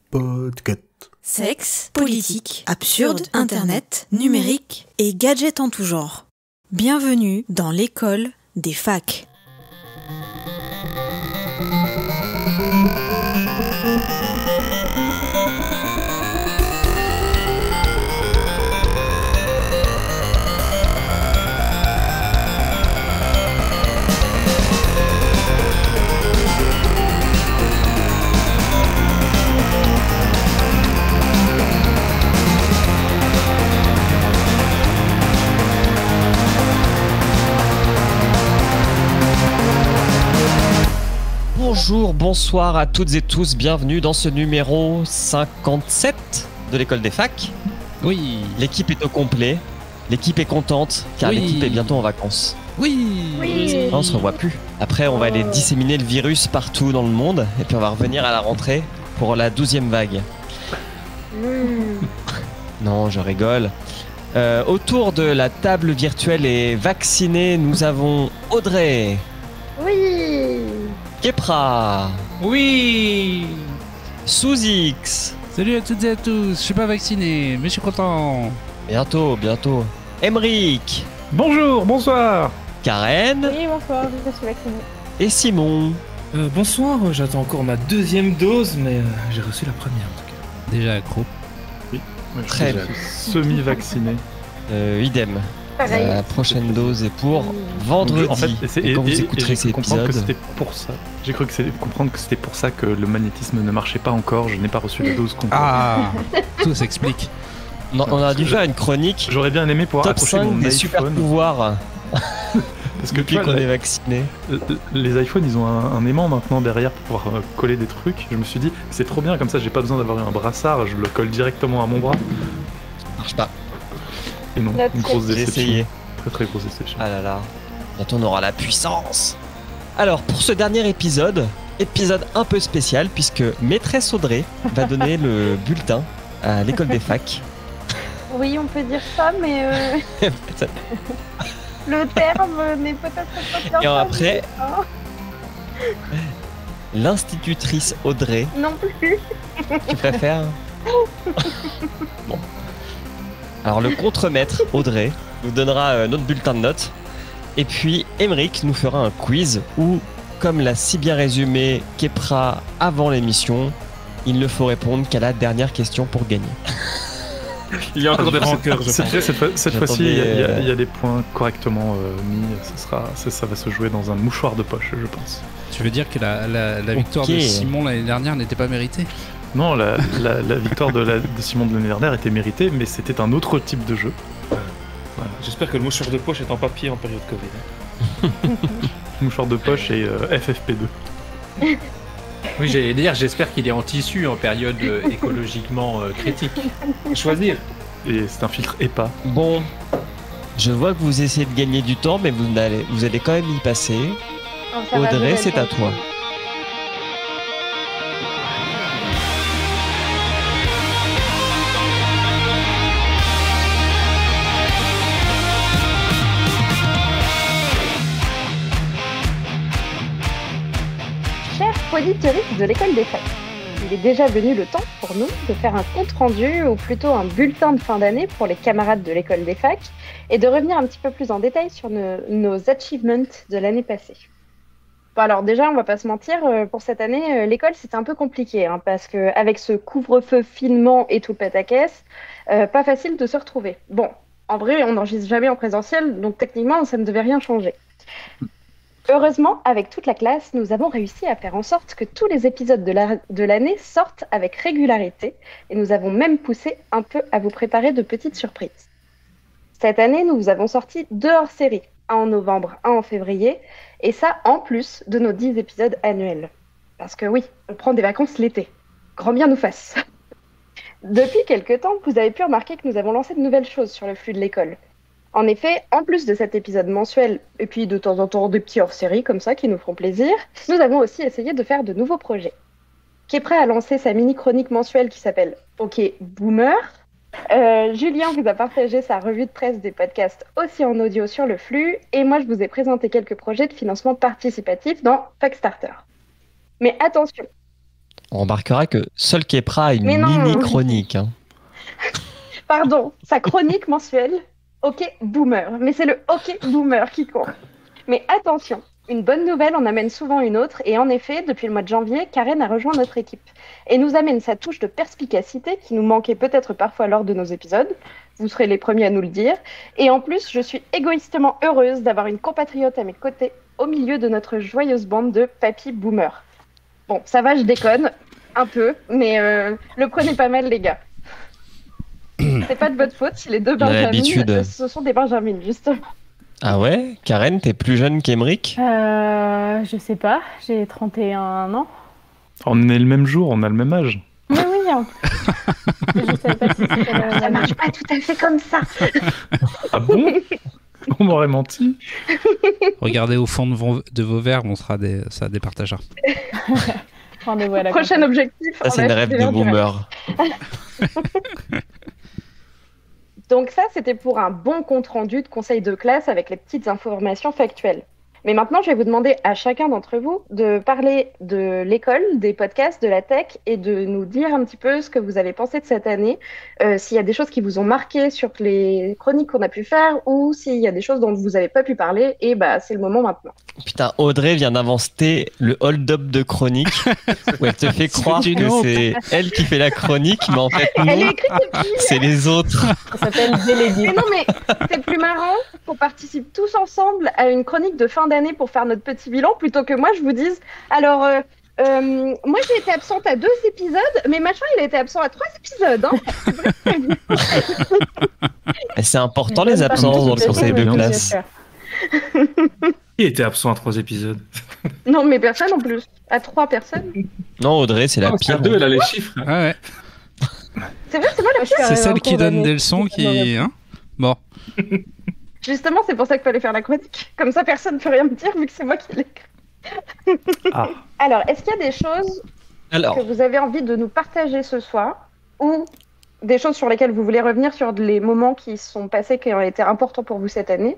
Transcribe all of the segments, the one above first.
Podcast. Sexe, politique, absurde, internet, numérique et gadgets en tout genre. Bienvenue dans l'école des facs. Bonjour, bonsoir à toutes et tous, bienvenue dans ce numéro 57 de l'école des facs. Oui. L'équipe est au complet, l'équipe est contente car Oui. l'équipe est bientôt en vacances. Oui. On se revoit plus. Après on va aller disséminer le virus partout dans le monde et puis on va revenir à la rentrée pour la 12e vague. Non, je rigole. Autour de la table virtuelle et vaccinée, nous avons Audrey. Oui. Kepra. Oui. Sous-X. Salut à toutes et à tous. Je suis pas vacciné, mais je suis content. Bientôt. Emeric. Bonjour, bonsoir. Karen. Oui, bonsoir, je suis vaccinée. Et Simon. Bonsoir, j'attends encore ma deuxième dose, mais j'ai reçu la première en tout cas. Déjà accro. Moi, Très je suis semi-vacciné. Idem. Pareil. La prochaine dose est pour vendredi. En fait, et quand vous écouterez j'ai cet cru comprendre que épisode, c'était pour ça. J'ai cru comprendre que c'était pour ça que le magnétisme ne marchait pas encore. Je n'ai pas reçu la dose complète. Ah. Tout s'explique. on a dû faire une chronique J'aurais bien aimé pouvoir top accrocher 5 mon des iPhone. super pouvoirs Parce que tu depuis vois, qu'on est vacciné. les iPhones, ils ont un aimant maintenant derrière pour pouvoir coller des trucs. Je me suis dit, c'est trop bien comme ça. J'ai pas besoin d'avoir un brassard. Je le colle directement à mon bras. Ça marche pas. Et non, Notre une grosse J'ai déception. essayé. Très grosse déception. Ah là là. Bientôt on aura la puissance. Alors pour ce dernier épisode un peu spécial puisque maîtresse Audrey va donner le bulletin à l'école des facs. Oui, on peut dire ça, mais le terme n'est peut-être pas bien. Et après, choisi. l'institutrice Audrey, Non plus. tu préfères? Bon. Alors le contremaître Audrey nous donnera notre bulletin de notes. Et puis Emeric nous fera un quiz où, comme l'a si bien résumé Kepra avant l'émission, il ne faut répondre qu'à la dernière question pour gagner. Il y a encore des rancœurs, je pense. Cette fois-ci, J'attendais, il y a des points correctement mis. Ça va se jouer dans un mouchoir de poche, je pense. Tu veux dire que la victoire Ok. de Simon l'année dernière n'était pas méritée? Non, la victoire de Simon de l'année dernière était méritée, mais c'était un autre type de jeu. J'espère que le mouchoir de poche est en papier en période Covid. Mouchoir de poche et FFP2. Oui, j'allais dire, j'espère qu'il est en tissu en période écologiquement critique. Choisir. Et c'est un filtre EPA. Bon, je vois que vous essayez de gagner du temps, mais vous allez quand même y passer. Oh, ça va, Audrey, je c'est vais à le toi. faire. Chers auditeurs de l'école des facs, il est déjà venu le temps pour nous de faire un compte-rendu, ou plutôt un bulletin de fin d'année pour les camarades de l'école des facs, et de revenir un petit peu plus en détail sur nos achievements de l'année passée. Bon, alors déjà, on va pas se mentir, pour cette année, l'école c'était un peu compliqué, parce qu'avec ce couvre-feu finement et tout le pataquès, pas facile de se retrouver. Bon, en vrai, on n'enregistre jamais en présentiel, donc techniquement, ça ne devait rien changer. Heureusement, avec toute la classe, nous avons réussi à faire en sorte que tous les épisodes de l'année sortent avec régularité, et nous avons même poussé un peu à vous préparer de petites surprises. Cette année, nous vous avons sorti 2 hors-séries, un en novembre, un en février, et ça en plus de nos 10 épisodes annuels. Parce que oui, on prend des vacances l'été. Grand bien nous fasse. Depuis quelques temps, vous avez pu remarquer que nous avons lancé de nouvelles choses sur le flux de l'école. En effet, en plus de cet épisode mensuel, et puis de temps en temps des petits hors-séries comme ça qui nous feront plaisir, nous avons aussi essayé de faire de nouveaux projets. Kepra a lancé sa mini-chronique mensuelle qui s'appelle OK Boomer. Julien vous a partagé sa revue de presse des podcasts aussi en audio sur le flux, et moi je vous ai présenté quelques projets de financement participatif dans Facstarter. Mais attention, On remarquera que seul Kepra a une Mais non. mini-chronique. Hein. Pardon, sa chronique mensuelle, OK Boomer. Mais c'est le OK Boomer qui compte. Mais attention, une bonne nouvelle en amène souvent une autre. Et en effet, depuis le mois de janvier, Karen a rejoint notre équipe. Et nous amène sa touche de perspicacité qui nous manquait peut-être parfois lors de nos épisodes. Vous serez les premiers à nous le dire. Et en plus, je suis égoïstement heureuse d'avoir une compatriote à mes côtés au milieu de notre joyeuse bande de papy Boomer. Bon, ça va, je déconne un peu, mais le prenez pas mal, les gars. C'est pas de votre faute si les deux On a l'habitude. Benjamines, ce sont des Benjamines, justement. Ah ouais? Karen, t'es plus jeune qu'Emeric? Je sais pas, j'ai 31 ans. On est le même jour, on a le même âge. Mais oui, en plus. Je savais pas si c'était le Ça même marche âge. pas tout à fait comme ça. Ah bon? On m'aurait menti. Regardez au fond de vos verres, ça départagera. Rendez-vous à la Prochain campagne. objectif. Ça, c'est on une va rêve faire de du boomer. Donc ça, c'était pour un bon compte-rendu de conseil de classe avec les petites informations factuelles. Mais maintenant, je vais vous demander à chacun d'entre vous de parler de l'école, des podcasts, de la tech et de nous dire un petit peu ce que vous avez pensé de cette année, s'il y a des choses qui vous ont marqué sur les chroniques qu'on a pu faire ou s'il y a des choses dont vous n'avez pas pu parler, et bah c'est le moment maintenant. Putain, Audrey vient d'inventer le hold-up de chronique où elle te fait croire une que honte. c'est elle qui fait la chronique, mais en fait Elle est non, écrite depuis. c'est les autres. Ça s'appelle délégué. Mais non, mais c'est plus marrant qu'on participe tous ensemble à une chronique de fin d'année pour faire notre petit bilan plutôt que moi je vous dise alors moi j'ai été absente à 2 épisodes mais machin il a été absent à 3 épisodes hein. Et c'est important les absences dans le conseil de classe. Qui était absent à 3 épisodes? Non mais personne en plus à 3 personnes Non, Audrey, c'est la À pire. 2, elle a les chiffres. Ah ouais. c'est vrai c'est moi la pire C'est celle qui donne des leçons qui. Hein bon. justement c'est pour ça qu'il fallait faire la chronique comme ça personne ne peut rien me dire vu que c'est moi qui l'ai écrit. Ah. Alors est-ce qu'il y a des choses Alors, que vous avez envie de nous partager ce soir ou des choses sur lesquelles vous voulez revenir sur les moments qui sont passés, qui ont été importants pour vous cette année,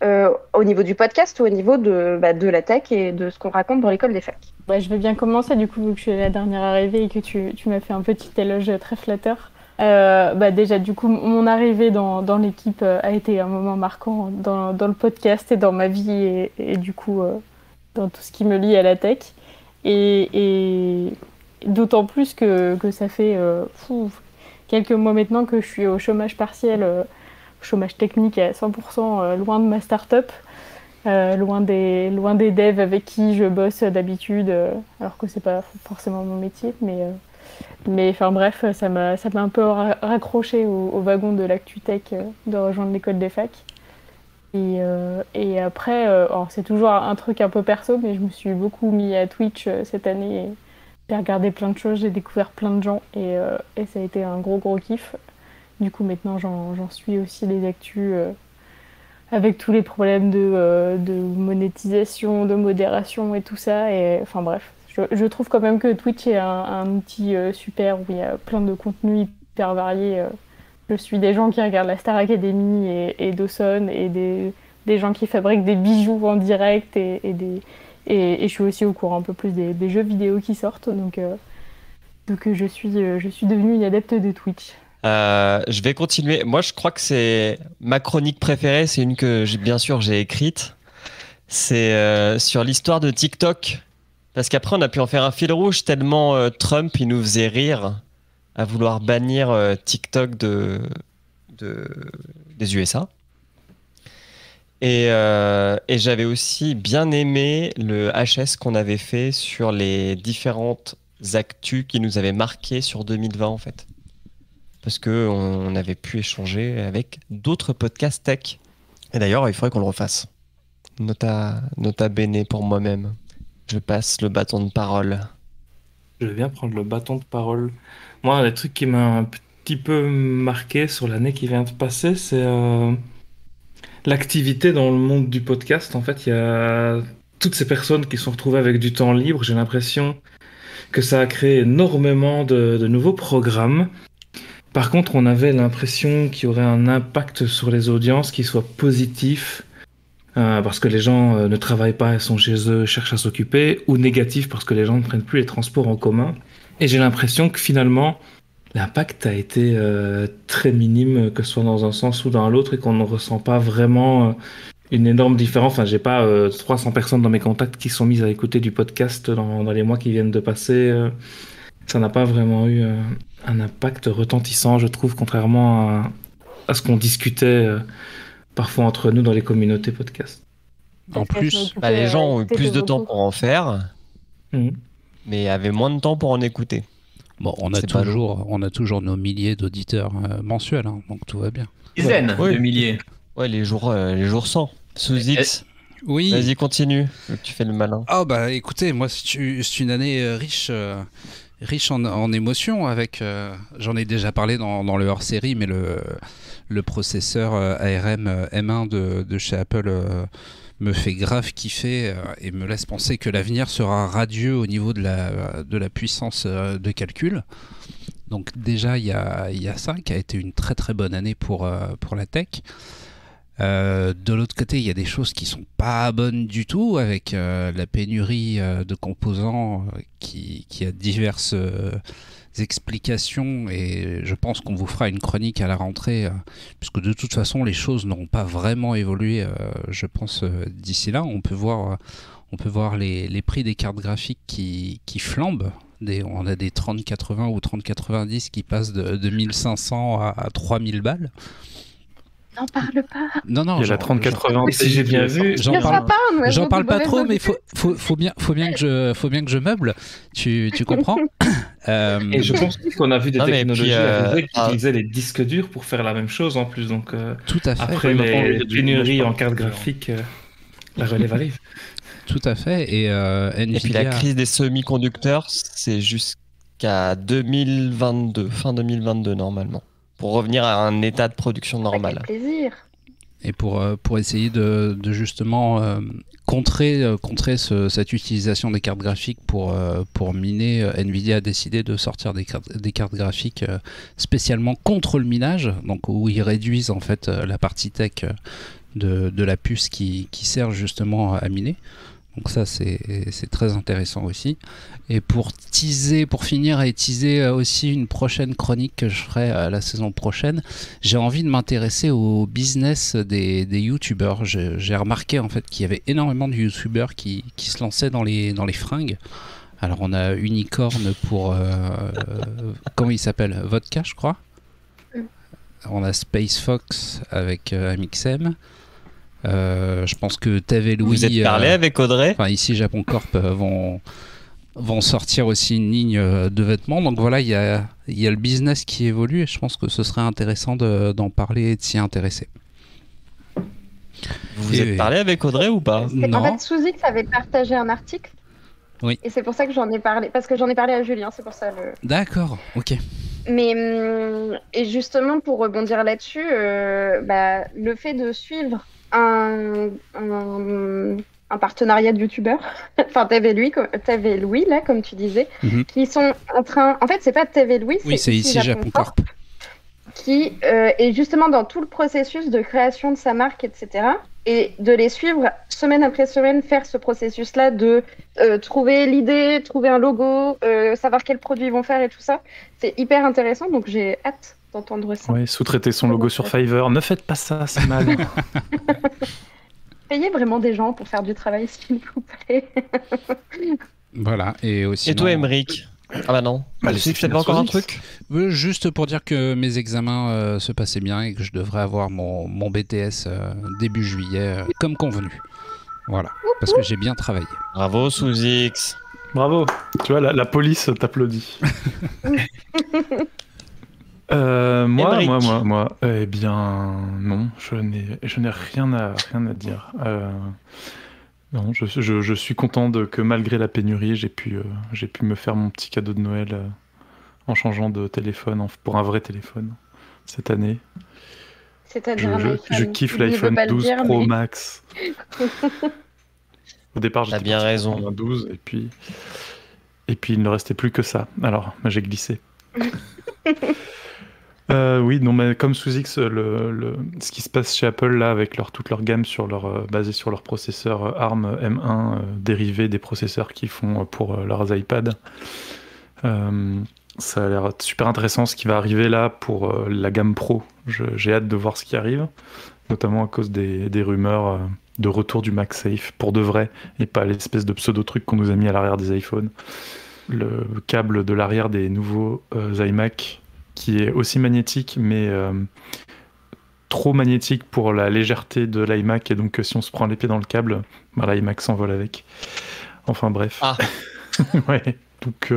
au niveau du podcast ou au niveau de la tech et de ce qu'on raconte dans l'école des facs. Ouais, je vais bien commencer du coup, vu que je suis la dernière arrivée et que tu m'as fait un petit éloge très flatteur. Déjà, du coup, mon arrivée dans l'équipe a été un moment marquant dans le podcast et dans ma vie et du coup, dans tout ce qui me lie à la tech. Et d'autant plus que ça fait quelques mois maintenant que je suis au chômage partiel, chômage technique à 100%, loin de ma start-up. Loin des devs avec qui je bosse d'habitude, alors que c'est pas forcément mon métier, mais enfin bref, ça m'a un peu raccroché au wagon de l'actu tech de rejoindre l'école des facs. Et après, alors c'est toujours un truc un peu perso, mais je me suis beaucoup mis à Twitch cette année. J'ai regardé plein de choses, j'ai découvert plein de gens et ça a été un gros kiff. Du coup maintenant j'en suis aussi les actus avec tous les problèmes de monétisation, de modération et tout ça. Et enfin bref, je trouve quand même que Twitch est un outil super où il y a plein de contenus hyper variés. Je suis des gens qui regardent la Star Academy et Dawson et des gens qui fabriquent des bijoux en direct et je suis aussi au courant un peu plus des jeux vidéo qui sortent. Donc je suis devenue une adepte de Twitch. je vais continuer. Moi, je crois que c'est ma chronique préférée. C'est une que bien sûr j'ai écrite. C'est sur l'histoire de TikTok. Parce qu'après, on a pu en faire un fil rouge tellement Trump, il nous faisait rire à vouloir bannir TikTok des USA. Et j'avais aussi bien aimé le HS qu'on avait fait sur les différentes actus qui nous avaient marqué sur 2020 en fait. Parce qu'on avait pu échanger avec d'autres podcasts tech. Et d'ailleurs, il faudrait qu'on le refasse. Nota bene pour moi-même. Je passe le bâton de parole. Je vais bien prendre le bâton de parole. Moi, un des trucs qui m'a un petit peu marqué sur l'année qui vient de passer, c'est l'activité dans le monde du podcast. En fait, il y a toutes ces personnes qui sont retrouvées avec du temps libre. J'ai l'impression que ça a créé énormément de nouveaux programmes. Par contre, on avait l'impression qu'il y aurait un impact sur les audiences qui soit positif, parce que les gens ne travaillent pas et sont chez eux, cherchent à s'occuper, ou négatif parce que les gens ne prennent plus les transports en commun. Et j'ai l'impression que finalement, l'impact a été très minime, que ce soit dans un sens ou dans l'autre, et qu'on ne ressent pas vraiment une énorme différence. Enfin, j'ai pas 300 personnes dans mes contacts qui sont mises à écouter du podcast dans les mois qui viennent de passer. Ça n'a pas vraiment eu un impact retentissant, je trouve, contrairement à ce qu'on discutait parfois entre nous dans les communautés podcast. En plus, les gens ont eu plus de temps pour en faire, mais avaient moins de temps pour en écouter. bon, on a toujours nos milliers d'auditeurs mensuels, hein, donc tout va bien. Dizaines Ouais. de milliers. Ouais, les jours 100. Sous X. Oui. Vas-y, continue. Tu fais le malin. Ah bah écoutez, moi c'est une année riche en émotions avec, j'en ai déjà parlé dans le hors-série, mais le processeur ARM M1 de chez Apple me fait grave kiffer et me laisse penser que l'avenir sera radieux au niveau de la puissance de calcul. Donc déjà il y a ça qui a été une très très bonne année pour la tech. De l'autre côté, il y a des choses qui sont pas bonnes du tout avec la pénurie de composants qui a diverses explications, et je pense qu'on vous fera une chronique à la rentrée puisque de toute façon les choses n'auront pas vraiment évolué je pense d'ici là. On peut voir les prix des cartes graphiques qui flambent. On a des 3080 ou 3090 qui passent de 1500 à 3000 balles. N'en parle pas. Non, Il y a la 3080. Si j'ai bien vu, J'en parle pas trop, mais faut bien que je meuble. Tu comprends? Et je pense qu'on a vu des technologies arriver qui ah. utilisaient les disques durs pour faire la même chose en plus. Donc Tout à fait. après les pénuries en cartes graphiques, la relève arrive. Tout à fait. Et Et puis la Nvidia. crise des semi-conducteurs, c'est jusqu'à 2022, fin 2022 normalement, pour revenir à un état de production normal. Avec plaisir. Et pour essayer de justement contrer cette utilisation des cartes graphiques pour miner, Nvidia a décidé de sortir des cartes graphiques spécialement contre le minage, donc où ils réduisent en fait la partie tech de la puce qui sert justement à miner. Donc ça c'est très intéressant aussi. Et pour finir et teaser aussi une prochaine chronique que je ferai la saison prochaine, j'ai envie de m'intéresser au business des youtubeurs. J'ai remarqué en fait qu'il y avait énormément de youtubeurs qui se lançaient dans les fringues. Alors on a Unicorn pour comment il s'appelle, Vodka je crois. On a Space Fox avec Amixem. Je pense que Tev et Louis. Vous êtes parlé avec Audrey? Enfin, ici Japon Corp vont sortir aussi une ligne de vêtements. Donc voilà, il y a le business qui évolue et je pense que ce serait intéressant d'en parler et de s'y intéresser. Vous êtes parlé avec Audrey ou pas? Non. En fait, Sous-X avait partagé un article. Oui. Et c'est pour ça que j'en ai parlé. Parce que j'en ai parlé à Julien, c'est pour ça. D'accord, ok. Mais et justement, pour rebondir là-dessus, le fait de suivre un partenariat de youtubeurs, enfin Tev et Louis, là, comme tu disais, qui sont en train. En fait, c'est pas Tev et Louis, Oui, c'est ici Japon Corp. Qui est justement dans tout le processus de création de sa marque, etc. Et de les suivre semaine après semaine, faire ce processus-là de trouver l'idée, trouver un logo, savoir quels produits ils vont faire et tout ça. C'est hyper intéressant, donc j'ai hâte d'entendre ça. Oui, sous-traiter son logo sur Fiverr. Ne faites pas ça, c'est mal. Payez vraiment des gens pour faire du travail, s'il vous plaît. Voilà, et aussi. Et toi, Emeric? Ah bah non. Bah, Tu sais que t'avais encore un truc? Juste pour dire que mes examens se passaient bien et que je devrais avoir mon BTS début juillet, comme convenu. Voilà, parce que j'ai bien travaillé. Bravo, Sous-X. Bravo. Tu vois, la police t'applaudit. Moi, eh bien, non, je n'ai rien à dire. Non, je suis content que malgré la pénurie, j'ai pu me faire mon petit cadeau de Noël en changeant de téléphone pour un vrai téléphone cette année. C'est-à-dire Je kiffe l'iPhone 12 Pro Max. Au départ, j'étais bien raison. sur un 12 et puis il ne restait plus que ça. Alors, j'ai glissé. Oui, non, mais comme Sous-X, ce qui se passe chez Apple là, avec toute leur gamme basée sur leur processeur ARM M1 dérivé des processeurs qu'ils font pour leurs iPads, Ça a l'air super intéressant ce qui va arriver là pour la gamme Pro. J'ai hâte de voir ce qui arrive, notamment à cause des rumeurs de retour du MagSafe pour de vrai et pas l'espèce de pseudo-truc qu'on nous a mis à l'arrière des iPhones. Le câble de l'arrière des nouveaux iMac qui est aussi magnétique, mais trop magnétique pour la légèreté de l'iMac, et donc si on se prend les pieds dans le câble, l'iMac s'envole avec. Enfin bref. Ah. Ouais. Donc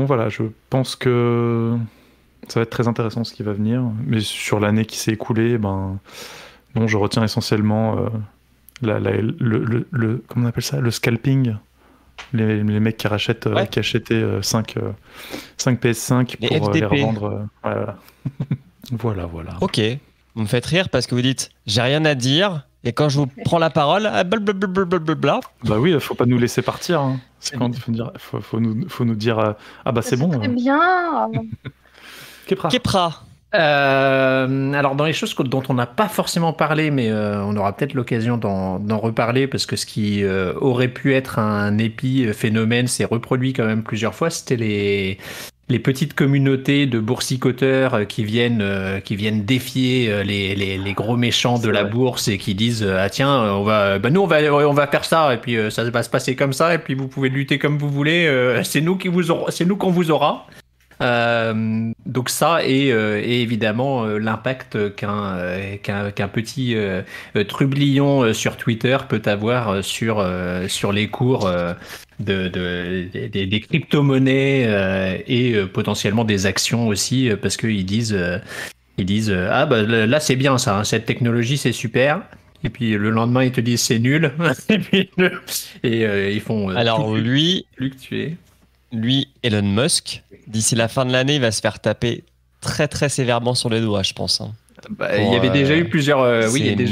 voilà, je pense que ça va être très intéressant ce qui va venir. Mais sur l'année qui s'est écoulée, je retiens essentiellement comment on appelle ça, le scalping. Les mecs qui achetaient 5 PS5 les pour les FDP. revendre. Voilà. Ok, vous me faites rire parce que vous dites j'ai rien à dire, et quand je vous prends la parole, blablabla. Bah oui, faut pas nous laisser partir. Hein. C'est quand faut nous dire c'est bon. Très bien. Kepra. Alors dans les choses dont on n'a pas forcément parlé, mais on aura peut-être l'occasion d'en reparler, parce que ce qui aurait pu être un épiphénomène s'est reproduit quand même plusieurs fois. C'était les petites communautés de boursicoteurs qui viennent défier les gros méchants de la bourse et qui disent tiens, on va faire ça, et puis ça va se passer comme ça, et puis vous pouvez lutter comme vous voulez, c'est nous qu'on vous aura. Donc ça, et évidemment l'impact qu'un petit trublion sur Twitter peut avoir sur les cours des crypto-monnaies et potentiellement des actions aussi, parce qu'ils disent là c'est bien ça, hein, cette technologie c'est super. Et puis le lendemain ils te disent c'est nul. Ils font Alors lui, fluctuer. Lui, Elon Musk, d'ici la fin de l'année, il va se faire taper très très sévèrement sur les doigts, je pense. Hein. Il y avait déjà eu plusieurs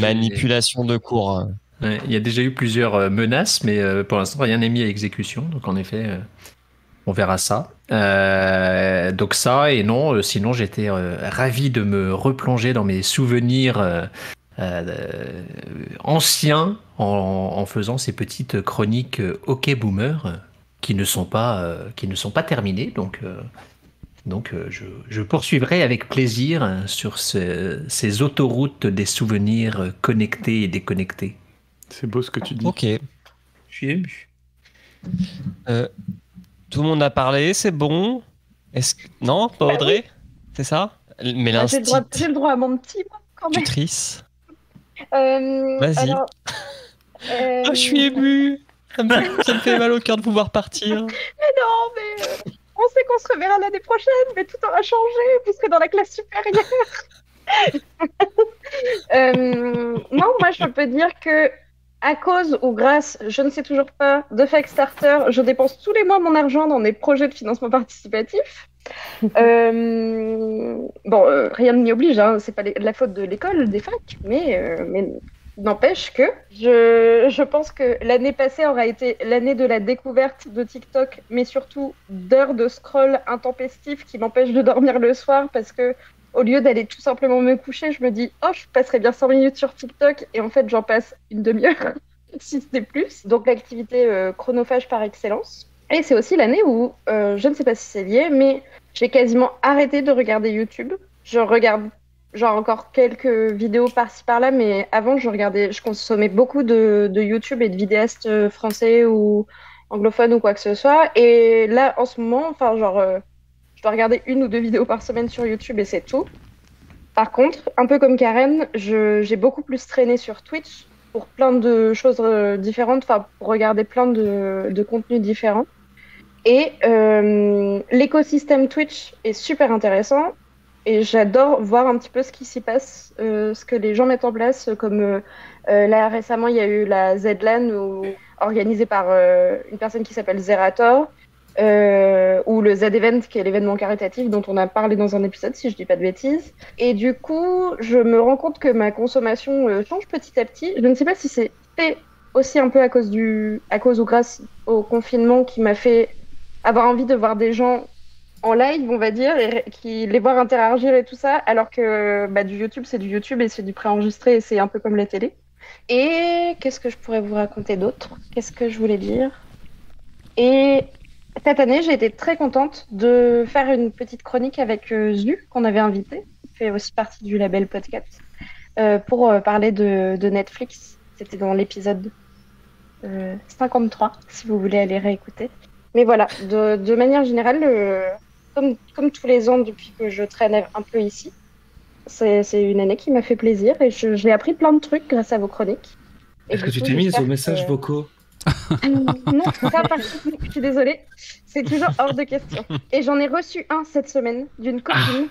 manipulations de cours. Hein. Ouais, il y a déjà eu plusieurs menaces, mais pour l'instant rien n'est mis à exécution. Donc en effet, on verra ça. Donc ça, et non, sinon j'étais ravi de me replonger dans mes souvenirs anciens en faisant ces petites chroniques OK Boomer. Qui ne sont pas terminés, donc je poursuivrai avec plaisir sur ces autoroutes des souvenirs connectés et déconnectés. C'est beau ce que tu dis. Ok. Je suis ému. Tout le monde a parlé, c'est bon. Non, pas Audrey, c'est ça? Mais j'ai le droit à mon petit mot quand même. Tutrice. Vas-y. Alors, je suis ému. Ça me fait mal au cœur de pouvoir partir. Mais non, mais on sait qu'on se reverra l'année prochaine, mais tout aura changé, vous serez dans la classe supérieure. Non, moi je peux dire que à cause ou grâce, je ne sais toujours pas, de Fakestarter, je dépense tous les mois mon argent dans des projets de financement participatif. Rien ne m'y oblige, hein, c'est pas la faute de l'école, des facs, mais n'empêche que je pense que l'année passée aura été l'année de la découverte de TikTok, mais surtout d'heures de scroll intempestif qui m'empêchent de dormir le soir, parce que au lieu d'aller tout simplement me coucher, je me dis « Oh, je passerai bien 5 minutes sur TikTok » et en fait, j'en passe une demi-heure, si ce n'est plus. Donc l'activité chronophage par excellence. Et c'est aussi l'année où, je ne sais pas si c'est lié, mais j'ai quasiment arrêté de regarder YouTube. Je regarde encore quelques vidéos par-ci par-là, mais avant je consommais beaucoup de YouTube et de vidéastes français ou anglophones ou quoi que ce soit. Et là, en ce moment, je dois regarder 1 ou 2 vidéos par semaine sur YouTube et c'est tout. Par contre, un peu comme Karen, j'ai beaucoup plus traîné sur Twitch pour plein de choses différentes, pour regarder plein de contenus différents. Et l'écosystème Twitch est super intéressant. Et j'adore voir un petit peu ce qui s'y passe, ce que les gens mettent en place, comme là récemment il y a eu la Z-LAN organisée par une personne qui s'appelle Zerator, ou le Z-Event qui est l'événement caritatif dont on a parlé dans un épisode si je dis pas de bêtises. Et du coup, je me rends compte que ma consommation change petit à petit. Je ne sais pas si c'est fait aussi un peu à cause ou grâce au confinement qui m'a fait avoir envie de voir des gens en live, on va dire, et les voir interagir et tout ça, alors que du YouTube, c'est du YouTube et c'est du préenregistré et c'est un peu comme la télé. Et qu'est-ce que je pourrais vous raconter d'autre? Qu'est-ce que je voulais dire? Et Cette année, j'ai été très contente de faire une petite chronique avec Zu, qu'on avait invité, qui fait aussi partie du label podcast, pour parler de Netflix. C'était dans l'épisode 53, si vous voulez aller réécouter. Mais voilà, de manière générale, comme tous les ans depuis que je traîne un peu ici, c'est une année qui m'a fait plaisir et j'ai appris plein de trucs grâce à vos chroniques. Est-ce que tu t'es mise aux messages vocaux? Non, ça par contre, je suis désolée, c'est toujours hors de question. Et j'en ai reçu un cette semaine d'une copine.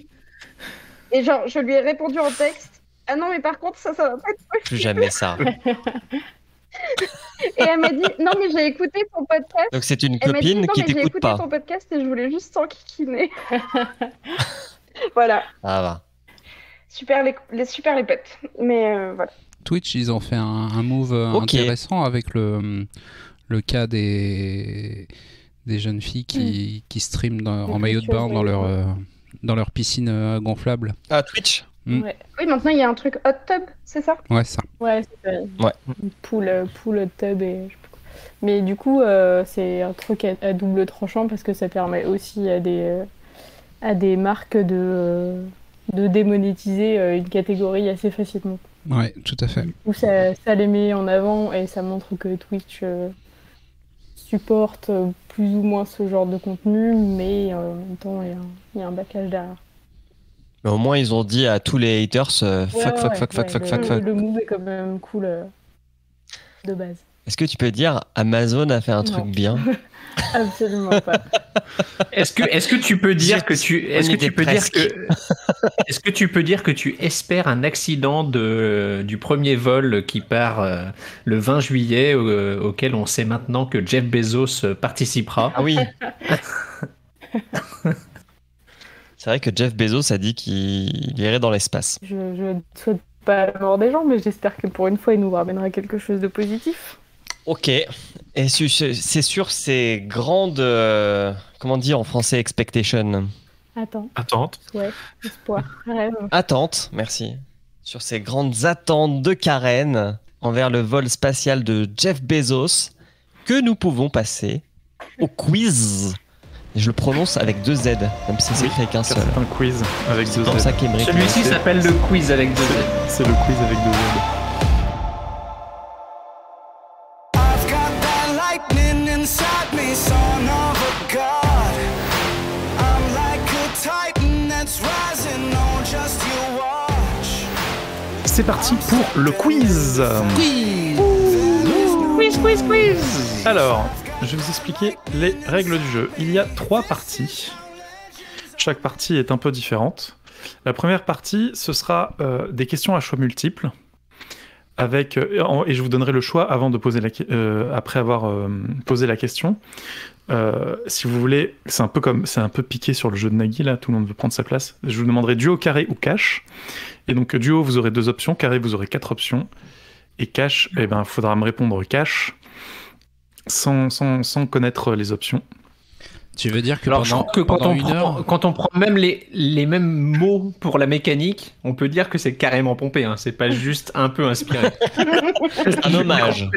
Et genre, je lui ai répondu en texte. Ah non, mais par contre, ça va pas être possible. Plus jamais ça. Et elle m'a dit, non, mais j'ai écouté ton podcast. Donc c'est une Elle m'a dit, copine non, qui mais j'ai t'écoute écouté pas. ton podcast et je voulais juste s'enquiquiner. Voilà. Ah va. Super les potes. Mais voilà. Twitch, ils ont fait un move Ok. intéressant avec le cas des jeunes filles qui streament en maillot de bain dans leur piscine gonflable. Ah, Twitch. Ouais, Oui, maintenant il y a un truc hot tub, c'est ça? Ouais, ça. ouais c'est ça. Ouais. Une pool tub et je sais pas quoi. Mais du coup, c'est un truc à double tranchant parce que ça permet aussi à des marques de démonétiser une catégorie assez facilement. Ouais, tout à fait. Du coup, ça les met en avant et ça montre que Twitch supporte plus ou moins ce genre de contenu, mais en même temps, il y a un backage derrière. Mais au moins ils ont dit à tous les haters fuck. Le move est quand même cool de base. Est-ce que tu peux dire Amazon a fait un Non. truc bien? Absolument pas. Est-ce que tu peux dire que tu On y était presque. est-ce que tu peux dire que tu espères un accident du premier vol qui part le 20 juillet auquel on sait maintenant que Jeff Bezos participera? Ah oui. C'est vrai que Jeff Bezos a dit qu'il irait dans l'espace. Je ne souhaite pas la mort des gens, mais j'espère que pour une fois, il nous ramènera quelque chose de positif. Ok. Et c'est sur ces grandes... comment dire en français expectation? Attente. Ouais, espoir, rêve. Attente, merci. Sur ces grandes attentes de Karen envers le vol spatial de Jeff Bezos, que nous pouvons passer au quiz. Et je le prononce avec 2 Z, même si c'est écrit avec un seul. C'est un quiz avec C'est 2 comme Z. ça qu'Emeric Celui-ci s'appelle le quiz avec 2 Z. C'est le quiz avec 2 Z. I've got that lightning inside me, son of a god. I'm like a titan that's rising on just you watch. C'est parti pour le quiz. Quiz. Alors, je vais vous expliquer les règles du jeu. Il y a 3 parties. Chaque partie est un peu différente. La première partie, ce sera des questions à choix multiples. Et je vous donnerai le choix avant de poser après avoir posé la question. Si vous voulez, c'est un peu piqué sur le jeu de Nagui là, tout le monde veut prendre sa place. Je vous demanderai duo, carré ou cash. Et donc duo, vous aurez 2 options, carré, vous aurez 4 options. Et cash, il faudra me répondre cash sans connaître les options. Tu veux dire que Alors, je pendant, crois que pendant quand on prend même les mêmes mots pour la mécanique, on peut dire que c'est carrément pompé. Hein. C'est pas juste un peu inspiré. C'est un hommage.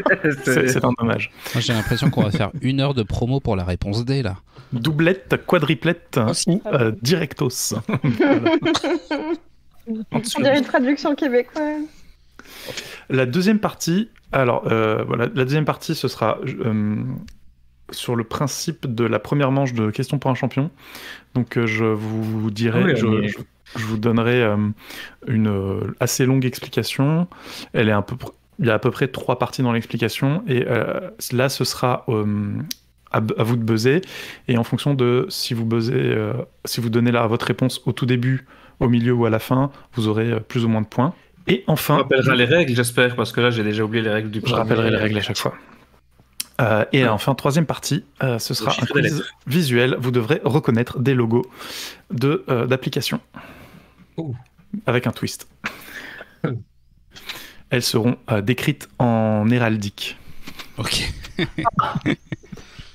C'est un hommage. Moi, j'ai l'impression qu'on va faire 1 heure de promo pour la réponse D là. Doublette, quadriplette Aussi. ou directos. Voilà. On dirait une traduction québécoise. La deuxième partie, la deuxième partie, ce sera sur le principe de la première manche de questions pour un champion. Donc je vous dirai, je vous donnerai une assez longue explication. Il y a à peu près 3 parties dans l'explication, et là ce sera à vous de buzzer, et en fonction de si vous buzzez, si vous donnez votre réponse au tout début, au milieu ou à la fin, vous aurez plus ou moins de points. Et enfin, On rappellera les règles, j'espère, parce que là j'ai déjà oublié les règles du je rappellerai les règles à chaque fois. Et enfin, troisième partie, ce sera un quiz visuel. Vous devrez reconnaître des logos d'applications. Avec un twist. Elles seront décrites en héraldique. Ok.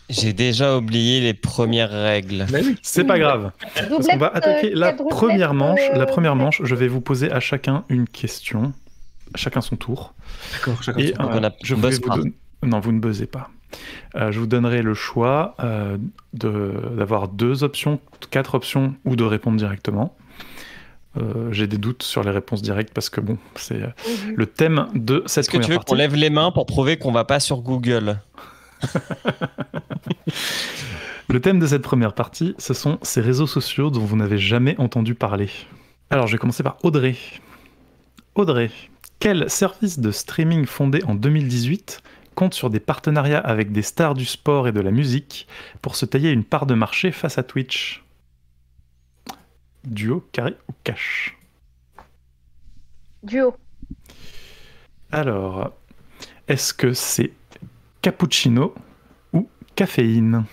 J'ai déjà oublié les premières règles. C'est pas grave. Parce qu'on va attaquer la première manche. La première manche, je vais vous poser à chacun une question. Chacun son tour. D'accord, chacun Et son tour. On a- je on vais buzz vous pas. donner... Non, vous ne buzzez pas. Je vous donnerai le choix d'avoir 2 options, 4 options ou de répondre directement. J'ai des doutes sur les réponses directes parce que bon, c'est le thème de cette Est-ce que première tu veux partie. qu'on lève les mains pour prouver qu'on va pas sur Google? Le thème de cette première partie, ce sont ces réseaux sociaux dont vous n'avez jamais entendu parler. Alors, je vais commencer par Audrey. Audrey, quel service de streaming fondé en 2018 compte sur des partenariats avec des stars du sport et de la musique pour se tailler une part de marché face à Twitch? Duo, carré ou cash? Duo. Alors, est-ce que c'est cappuccino ou caféine?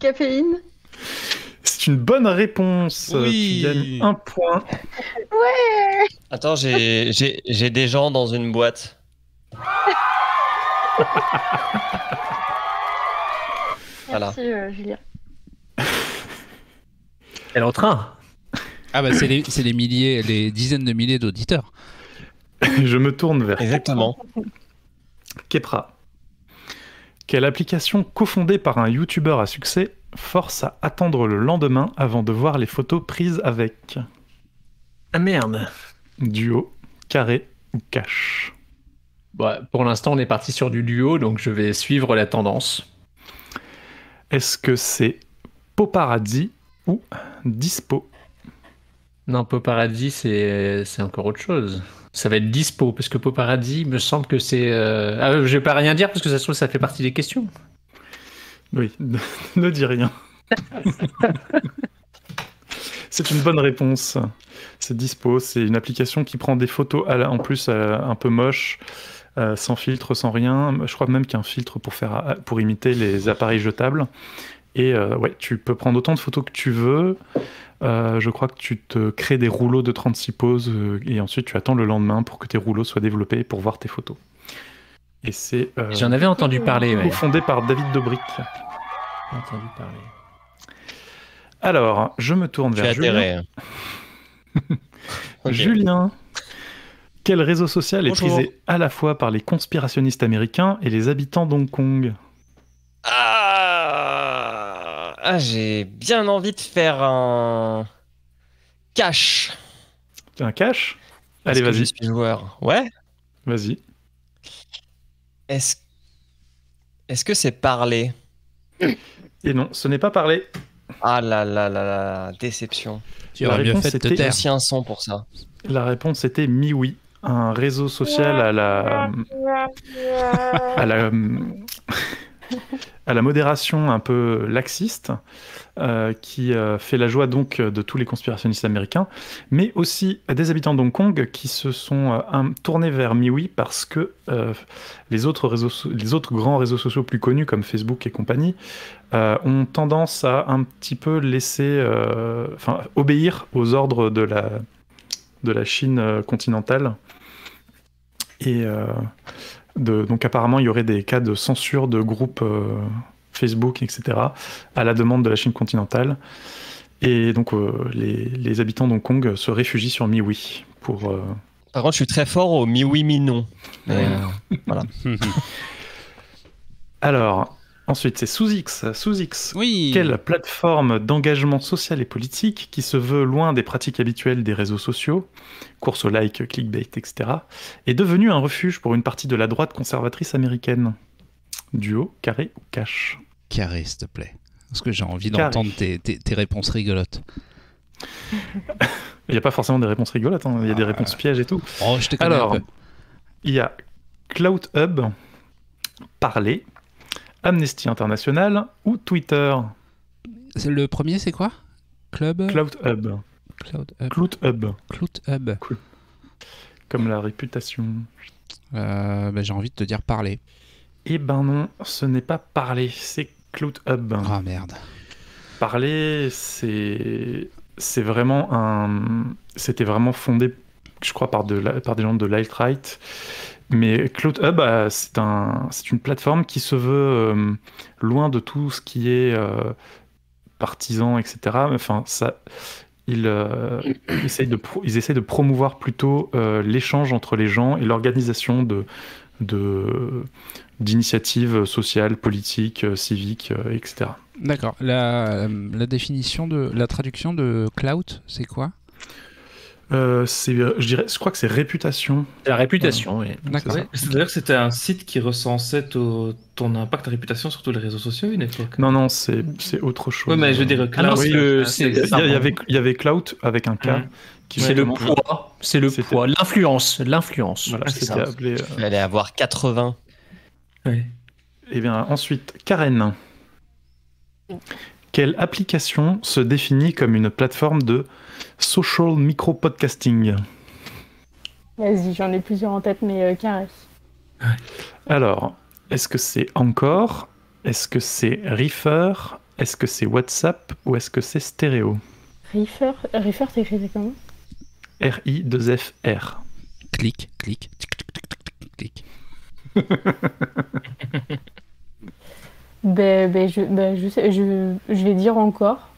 Caféine. C'est une bonne réponse. Oui. Tu gagnes 1 point. Ouais. Attends, j'ai des gens dans une boîte. Voilà. Merci Julien. Elle est en train. Ah bah c'est les milliers, les dizaines de milliers d'auditeurs. Je me tourne vers Exactement. Kepra. Quelle application cofondée par un youtubeur à succès force à attendre le lendemain avant de voir les photos prises avec? Ah merde. Duo, carré ou cash? Bah, pour l'instant, on est parti sur du duo, donc je vais suivre la tendance. Est-ce que c'est Paparazzi ou Dispo? Non, Paparazzi, c'est encore autre chose. Ça va être Dispo, parce que Paparazzi, il me semble que c'est... je vais pas rien dire, parce que ça se trouve, ça fait partie des questions. Oui, ne dis rien. C'est une bonne réponse. C'est Dispo, c'est une application qui prend des photos en plus un peu moches, sans filtre, sans rien. Je crois même qu'il y a un filtre pour imiter les appareils jetables. Et ouais, tu peux prendre autant de photos que tu veux. Je crois que tu te crées des rouleaux de 36 poses et ensuite tu attends le lendemain pour que tes rouleaux soient développés pour voir tes photos. Et c'est J'en avais entendu parler, ouais. cofondé par David Dobrik. J'ai entendu parler. Alors, je me tourne Tu vers as Julien. intérêt. Ok. Julien, quel réseau social est Bonjour. prisé à la fois par les conspirationnistes américains et les habitants d'Hong Kong? J'ai bien envie de faire un cash. Un cash? Parce Allez, que je vas-y. suis joueur. Ouais. Vas-y. Est-ce que c'est parler? Et non, ce n'est pas parlé. Ah là là là là, déception. Tu La aurais mieux réponse fait de te était- taire. Aussi un son pour ça. La réponse était MiWi, un réseau social à la modération un peu laxiste, qui fait la joie donc de tous les conspirationnistes américains, mais aussi des habitants d'Hong Kong qui se sont tournés vers MiWi parce que les autres grands réseaux sociaux plus connus comme Facebook et compagnie ont tendance à un petit peu obéir aux ordres de la Chine continentale. Et donc apparemment, il y aurait des cas de censure de groupes Facebook, etc., à la demande de la Chine continentale. Et donc les habitants d'Hong Kong se réfugient sur MiWi pour... Par contre, je suis très fort au mi-oui, mi-non. Mais, voilà. Alors, ensuite, c'est Sous-X. Sous-X. Oui. Quelle plateforme d'engagement social et politique qui se veut loin des pratiques habituelles des réseaux sociaux, course au like, clickbait, etc., est devenue un refuge pour une partie de la droite conservatrice américaine? Duo, carré ou cash? Carré, s'il te plaît. Parce que j'ai envie Carré. d'entendre tes réponses rigolotes. Il n'y a pas forcément des réponses rigolotes, hein. Il y a des réponses pièges et tout. Oh, je te connais Alors, un peu. il y a CloutHub, Parler, Amnesty International ou Twitter? Le premier, c'est quoi? Club CloutHub. CloudHub. CloutHub, CloudHub. comme la réputation. J'ai envie de te dire parler. Eh ben non, ce n'est pas Parler, c'est CloutHub. Ah merde. Parler, c'est vraiment c'était vraiment fondé, je crois, par des gens de l'alt-right. Mais CloutHub, c'est une plateforme qui se veut loin de tout ce qui est partisan, etc. Enfin, ils essayent de promouvoir plutôt l'échange entre les gens et l'organisation d'initiatives sociales, politiques, civiques, etc. D'accord. La définition de la traduction de clout, c'est quoi? Je crois que c'est réputation. La réputation, oui. D'accord. Ouais, c'est-à-dire que c'était un site qui recensait ton impact, ta réputation sur tous les réseaux sociaux à une époque. Non, c'est autre chose. Oui, mais je veux dire, Ah non, Cloud, Il y avait Clout avec un K. Qui C'est le justement- poids, c'est le C'était- poids, l'influence. Voilà, C'est c'était ça. appelé. Il allait avoir 80. Ouais. Et bien ensuite, Karen. Quelle application se définit comme une plateforme de social micro-podcasting? Vas-y, j'en ai plusieurs en tête, mais carré. Alors, est-ce que c'est Encore? Est-ce que c'est Reefer? Est-ce que c'est WhatsApp? Ou est-ce que c'est Stéréo? Reefer, t'écris comment? R-I-2-F-R. Clic, clic, tic, tic, tic, tic, tic. Je vais dire Encore.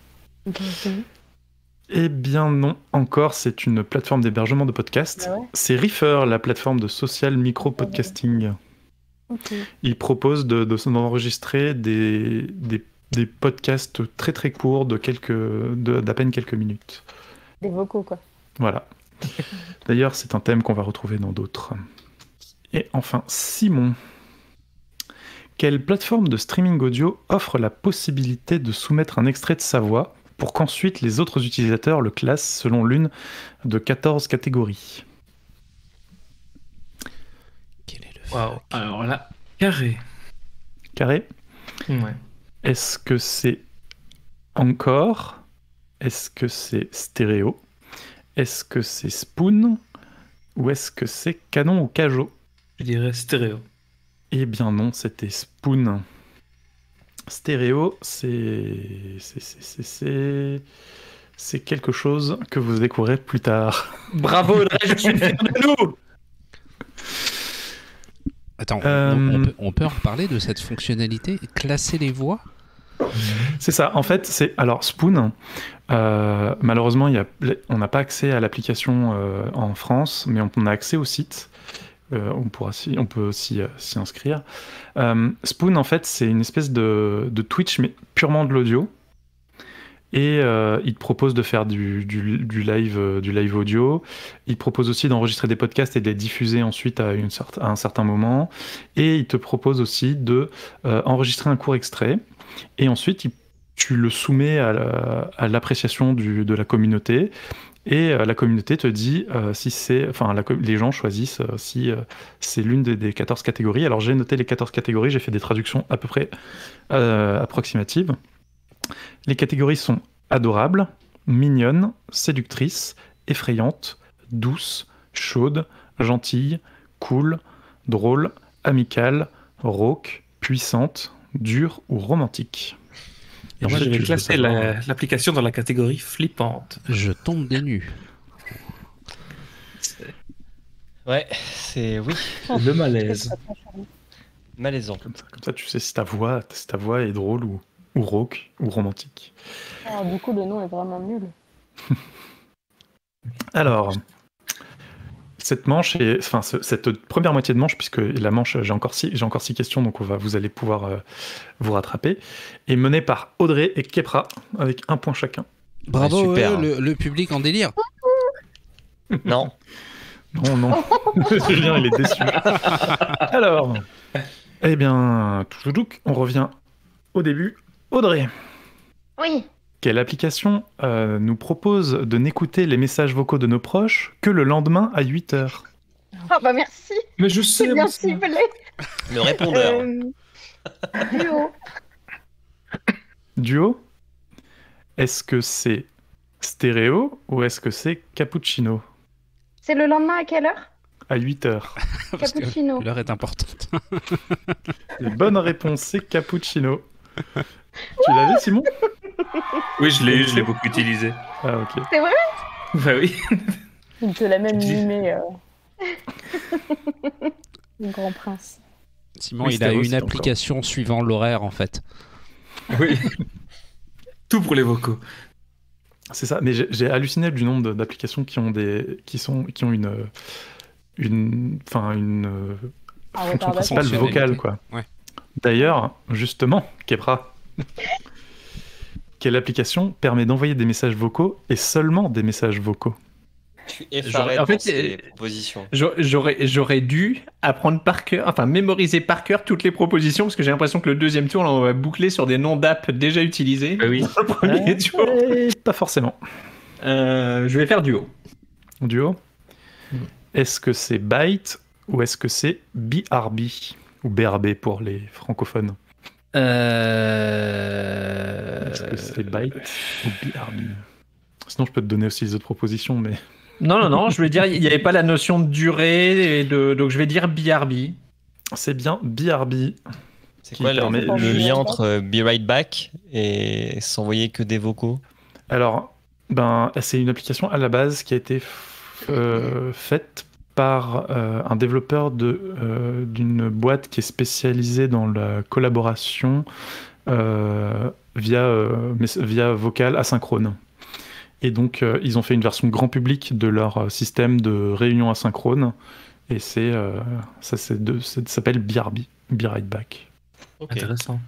Eh bien non, Encore, c'est une plateforme d'hébergement de podcasts. Ah ouais. C'est Reefer, la plateforme de social micro-podcasting. Ok. Il propose d'enregistrer des podcasts très très courts d'à peine quelques minutes. Des vocaux, quoi. Voilà. D'ailleurs, c'est un thème qu'on va retrouver dans d'autres. Et enfin, Simon. Quelle plateforme de streaming audio offre la possibilité de soumettre un extrait de sa voix pour qu'ensuite les autres utilisateurs le classent selon l'une de 14 catégories? Quel est le Waouh. Alors là, carré. Carré. Ouais. Est-ce que c'est Encore? Est-ce que c'est Stéréo? Est-ce que c'est Spoon? Ou est-ce que c'est Canon ou Cajo? Je dirais stéréo. Eh bien non, c'était Spoon. Stéréo, c'est quelque chose que vous découvrirez plus tard. Bravo, Audrey, je suis fier de nous. Attends, on peut en reparler de cette fonctionnalité, classer les voix? C'est ça. En fait, alors Spoon. Malheureusement, on n'a pas accès à l'application en France, mais on a accès au site. On peut aussi s'y inscrire. Spoon, en fait, c'est une espèce de Twitch, mais purement de l'audio. Et il te propose de faire du live audio. Il propose aussi d'enregistrer des podcasts et de les diffuser ensuite à un certain moment. Et il te propose aussi de enregistrer un court extrait. Et ensuite, tu le soumets à l'appréciation de la communauté. Et la communauté te dit si c'est... Enfin, les gens choisissent si c'est l'une des 14 catégories. Alors, j'ai noté les 14 catégories, j'ai fait des traductions à peu près approximatives. Les catégories sont adorables, mignonnes, séductrices, effrayantes, douces, chaudes, gentilles, cool, drôles, amicales, rauque, puissantes, dures ou romantiques. Et moi, je vais classer l'application dans la catégorie flippante. Je tombe des nues. Ouais, c'est... Oui, Le malaise. malaisant. Comme ça, tu sais si ta voix est drôle ou rauque ou romantique. Ah, du coup, le nom est vraiment nul. Alors, cette première moitié de manche, puisque la manche, j'ai encore 6 questions, donc vous allez pouvoir vous rattraper, est menée par Audrey et Kepra, avec 1 point chacun. Bravo, Ouais, super. le public en délire. Non. Non. Julien, il est déçu. Alors, eh bien, on revient au début. Audrey, Oui. quelle application nous propose de n'écouter les messages vocaux de nos proches que le lendemain à 8h? Ah bah merci, Mais je sais, c'est bien moi, ça. ciblé. Le répondeur. Duo. Duo? Est-ce que c'est Stéréo ou est-ce que c'est Cappuccino? C'est le lendemain à quelle heure? À 8h. Parce que Cappuccino. l'heure est importante. La bonne réponse, c'est Cappuccino. Tu l'avais, Simon? Oui, je l'ai beaucoup utilisé. Ah, ok. C'est vrai? Bah oui. Il te l'a même mimé. Le grand prince. Simon, Oui, il a Stéréo, une c'était application suivant l'horaire, en fait. Oui. Tout pour les vocaux. C'est ça, mais j'ai halluciné du nombre d'applications qui ont une fonction principale vocale, quoi. Ouais. D'ailleurs, justement, Kepra, quelle application permet d'envoyer des messages vocaux et seulement des messages vocaux? Je suis effaré En fait, dans ces propositions. J'aurais dû apprendre par cœur, enfin mémoriser par cœur toutes les propositions, parce que j'ai l'impression que le deuxième tour, là, on va boucler sur des noms d'app déjà utilisés. Oui. Le premier tour. Pas forcément. Je vais faire duo. Duo. Est-ce que c'est Byte ou est-ce que c'est BRB? Ou BRB pour les francophones. Est-ce que c'est Byte ou BRB? Sinon, je peux te donner aussi les autres propositions, mais... Non, je vais dire, il n'y avait pas la notion de durée, donc je vais dire BRB. C'est bien BRB. C'est quoi le lien entre Be Right Back et s'envoyer que des vocaux? Alors, c'est une application à la base qui a été faite par un développeur d'une boîte qui est spécialisée dans la collaboration via vocal asynchrone. Et donc, ils ont fait une version grand public de leur système de réunion asynchrone. Et ça s'appelle BRB, Be Right Back. Okay. Intéressant.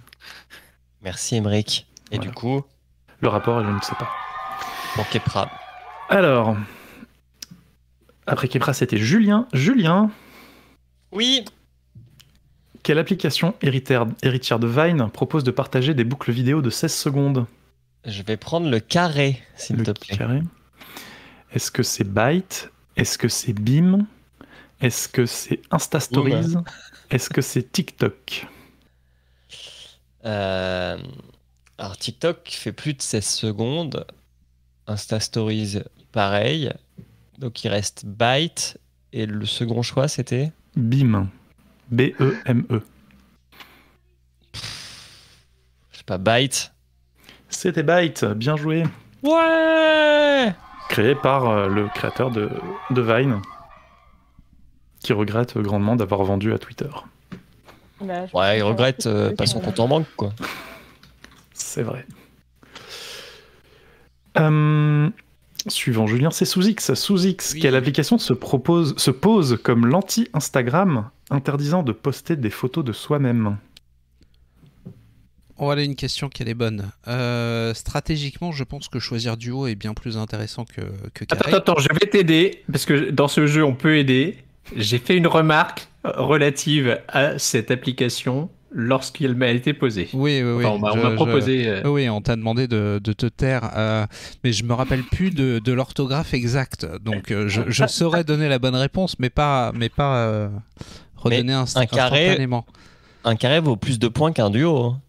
Merci, Emmerich. Et Voilà. du coup, Le rapport, je ne sais pas. pour Kepra. Alors, après Kepra, c'était Julien. Julien, Oui. quelle application héritière de Vine propose de partager des boucles vidéo de 16 secondes? Je vais prendre le carré, s'il te plaît. Carré. Est-ce que c'est Byte? Est-ce que c'est Beam? Est-ce que c'est Insta Stories? Est-ce que c'est TikTok? Alors, TikTok fait plus de 16 secondes. Insta Stories, pareil. Donc, il reste Byte. Et le second choix, c'était Beam. B-E-M-E. Je sais pas, Byte. C'était Byte, bien joué. Ouais. Créé par le créateur de Vine, qui regrette grandement d'avoir vendu à Twitter. Bah, Ouais, il regrette pas son compte en banque, quoi. C'est vrai. Suivant Julien, c'est Sous-X. Sous-X, Oui. quelle application se pose comme l'anti-Instagram, interdisant de poster des photos de soi-même? Voilà une question qui est bonne. Stratégiquement, je pense que choisir duo est bien plus intéressant que carré. Attends, je vais t'aider, parce que dans ce jeu, on peut aider. J'ai fait une remarque relative à cette application lorsqu'elle m'a été posée. Oui. Enfin, on m'a proposé... Oui, on t'a demandé de te taire, mais je me rappelle plus de l'orthographe exacte. Donc, je saurais donner la bonne réponse, mais pas redonner un carré- instantanément. Un carré vaut plus de points qu'un duo. Hein.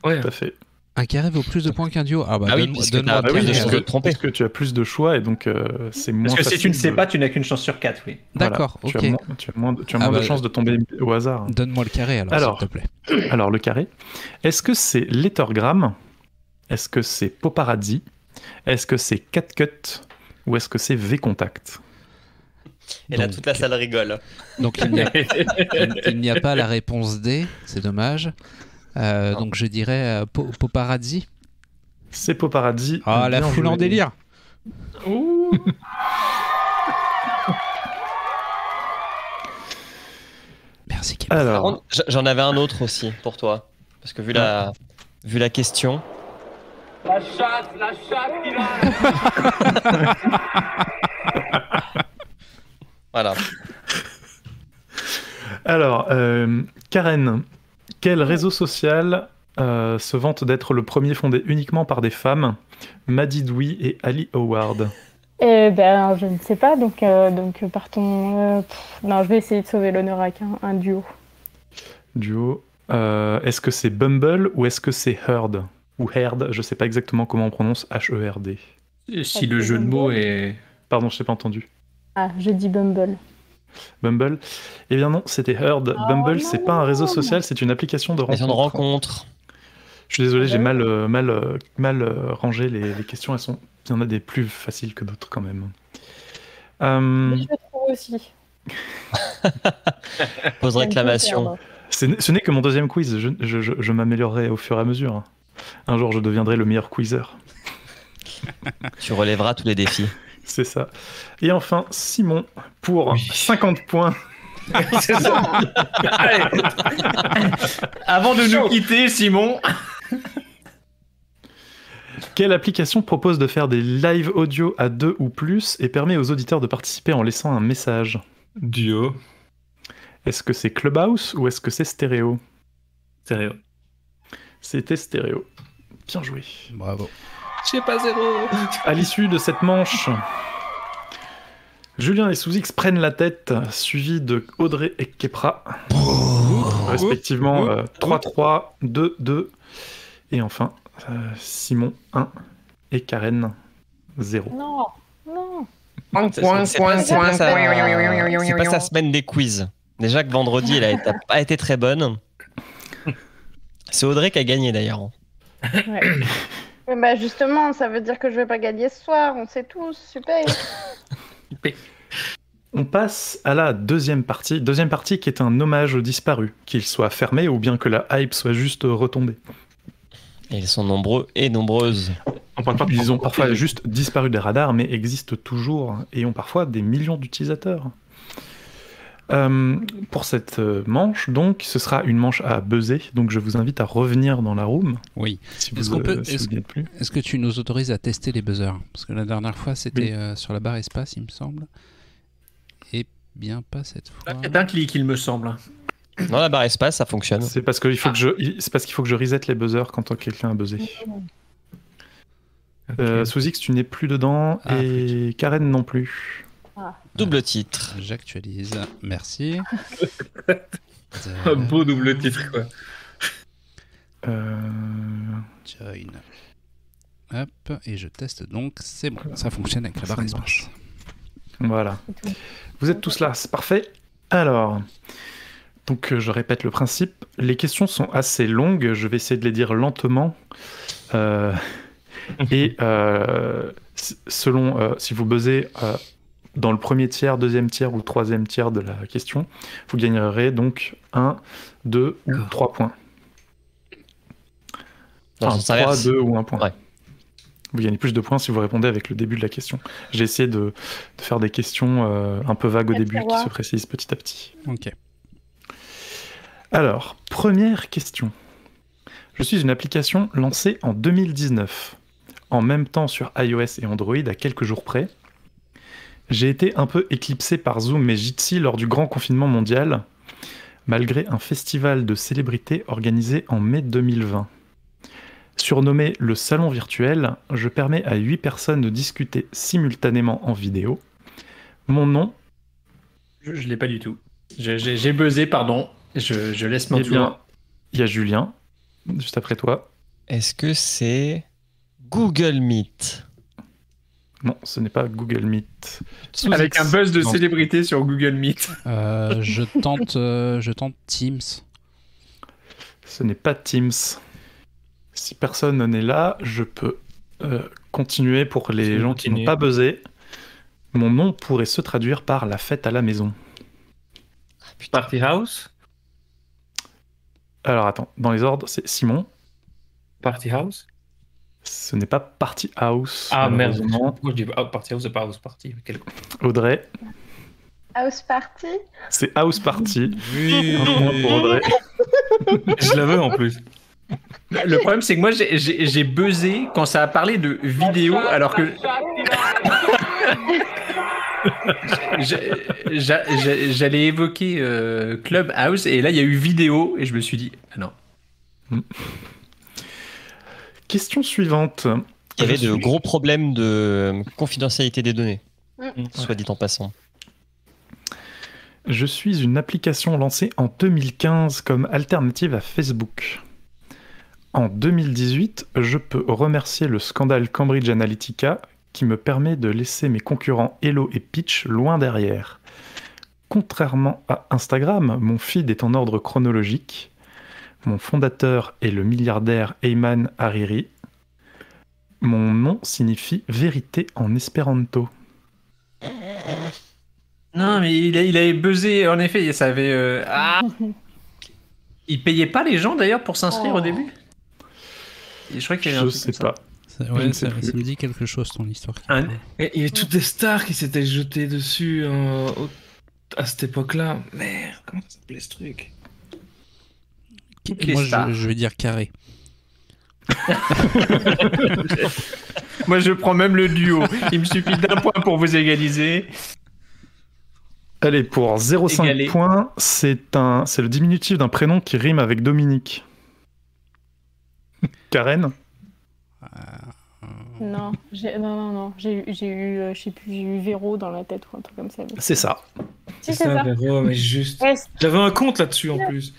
Ouais. Tout à fait. Un carré vaut plus de points qu'un duo. Ah bah, Ah oui, donne-moi puisque donne-moi t'as le plus de carré, chances alors. de te tromper. Parce que tu as plus de choix et donc c'est moins Parce que si facile tu ne sais de- pas, tu n'as qu'une chance sur 4, oui. D'accord, Voilà. ok. Tu as moins Ah de bah, chances de tomber au hasard. Donne-moi le carré alors, Alors. s'il te plaît. Alors, le carré. Est-ce que c'est Lettergram? Est-ce que c'est Poparazzi? Est-ce que c'est CatCut? Ou est-ce que c'est VContact? Et là, Donc- toute la salle rigole. Donc, il n'y a pas la réponse D, c'est dommage. Donc, je dirais Poparazzi. C'est Poparazzi. Ah, la Bien foule en joué. délire. Merci, Kepra. Par Alors, contre, j'en avais un autre aussi pour toi. Parce que vu la question. La chatte il a... Voilà. alors Karen, quel réseau social se vante d'être le premier fondé uniquement par des femmes? Maddie Dewey et Ali Howard. Eh ben, je ne sais pas, donc partons. Non, je vais essayer de sauver l'honneur avec un duo. Duo. Est-ce que c'est Bumble ou est-ce que c'est Heard? Ou Heard, je sais pas exactement comment on prononce H-E-R-D. Si le jeu de mots est... Pardon, je t'ai pas entendu. Ah, je dis Bumble. Bumble? Eh bien non, c'était Heard. Bumble, c'est pas un réseau social, c'est une application de Question de rencontre. rencontre. Je suis désolé, j'ai mal rangé les questions. Il y en a des plus faciles que d'autres quand même. Je le trouve aussi. Pose réclamation. Ce n'est que mon deuxième quiz. Je m'améliorerai au fur et à mesure. Un jour, je deviendrai le meilleur quizzer. Tu relèveras tous les défis. C'est ça. Et enfin, Simon, pour 50 points. C'est ça. Allez. Avant de nous quitter, Simon. Quelle application propose de faire des live audio à 2 ou plus et permet aux auditeurs de participer en laissant un message? Duo. Est-ce que c'est Clubhouse ou est-ce que c'est Stéréo? Stéréo. C'était Stéréo. Bien joué. Bravo. Je sais pas 0. À l'issue de cette manche, Julien et Souzix prennent la tête, suivis de Audrey et Kepra, respectivement 3-3, 2-2, et enfin Simon 1 et Karen 0. Non, non. C'est pas sa semaine des quiz. Déjà que vendredi, elle a pas été très bonne. C'est Audrey qui a gagné d'ailleurs. Ouais. Mais bah justement, ça veut dire que je vais pas gagner ce soir, on sait tous, super. On passe à la deuxième partie qui est un hommage aux disparus, qu'ils soient fermés ou bien que la hype soit juste retombée. Et ils sont nombreux et nombreuses. Ils ont parfois juste disparu des radars, mais existent toujours et ont parfois des millions d'utilisateurs. Pour cette manche, donc, ce sera une manche à buzzer, donc je vous invite à revenir dans la room. Oui. Si Est-ce vous, qu'on peut- si vous n'y êtes plus. Est-ce que tu nous autorises à tester les buzzers? Parce que la dernière fois, c'était sur la barre espace, il me semble. Et bien pas cette fois. C'est un clic, il me semble. Dans la barre espace, ça fonctionne. C'est parce qu'il faut que je reset les buzzers quand quelqu'un a buzzé. Souzix, tu n'es plus dedans et Karen non plus. Double titre. J'actualise. Merci. Un beau double titre, quoi. Join. Hop, et je teste donc. C'est bon, ça fonctionne avec la barre espace. Voilà. Vous êtes tous là, c'est parfait. Alors, donc je répète le principe. Les questions sont assez longues. Je vais essayer de les dire lentement. Et selon si vous buzzez dans le premier tiers, deuxième tiers ou troisième tiers de la question, vous gagnerez donc 1, 2 ou 3 points. Enfin, 3, 2 ou 1 point. Ouais. Vous gagnez plus de points si vous répondez avec le début de la question. J'ai essayé de faire des questions un peu vagues au début qui se précisent petit à petit. Ok. Alors, première question. Je suis une application lancée en 2019, en même temps sur iOS et Android à quelques jours près. J'ai été un peu éclipsé par Zoom et Jitsi lors du grand confinement mondial, malgré un festival de célébrités organisé en mai 2020. Surnommé le salon virtuel, je permets à 8 personnes de discuter simultanément en vidéo. Mon nom... Je l'ai pas du tout. J'ai buzzé, pardon. Je laisse mon Eh bien, il y a Julien, juste après toi. Est-ce que c'est Google Meet? Non, ce n'est pas Google Meet. Avec un buzz de Non. célébrité sur Google Meet. Je tente Teams. Ce n'est pas Teams. Si personne n'est là, je peux continuer pour les gens qui n'ont pas buzzé. Mon nom pourrait se traduire par la fête à la maison. Party House. Alors attends, dans les ordres, c'est Simon. Party House. Ce n'est pas Party House. Ah merde. malheureusement. Pourquoi je dis Party House, c'est pas House Party. Quel... Audrey, House Party. c'est House Party. Un point pour Audrey. Je la veux en plus. Le problème, c'est que moi, j'ai buzzé quand ça a parlé de vidéo, alors que... J'allais évoquer Clubhouse, et là, il y a eu vidéo, et je me suis dit, ah non. Question suivante. Il y avait de gros problèmes de confidentialité des données, Mm. soit dit en passant. Je suis une application lancée en 2015 comme alternative à Facebook. En 2018, je peux remercier le scandale Cambridge Analytica qui me permet de laisser mes concurrents Hello et Pitch loin derrière. Contrairement à Instagram, mon feed est en ordre chronologique. Mon fondateur est le milliardaire Ayman Hariri. Mon nom signifie vérité en espéranto. Non, mais il avait buzzé, en effet, ça avait... Il payait pas les gens, d'ailleurs, pour s'inscrire au début? Et je crois qu'il y avait un Je truc sais comme ça. pas. Ouais, ça me dit quelque chose ton histoire. Et il y avait toutes des stars qui s'étaient jetées dessus à cette époque-là. Merde, comment ça s'appelait ce truc? Moi, je vais dire carré. Moi, je prends même le duo. Il me suffit d'un point pour vous égaliser. Allez, pour 0,5 Égalé. points, c'est le diminutif d'un prénom qui rime avec Dominique. Karen? Non, non. J'ai eu, je sais plus, j'ai eu Véro dans la tête ou un truc comme ça. mais- C'est ça. Si, c'est ça. Véro, mais juste. Ouais, J'avais un compte là-dessus en plus.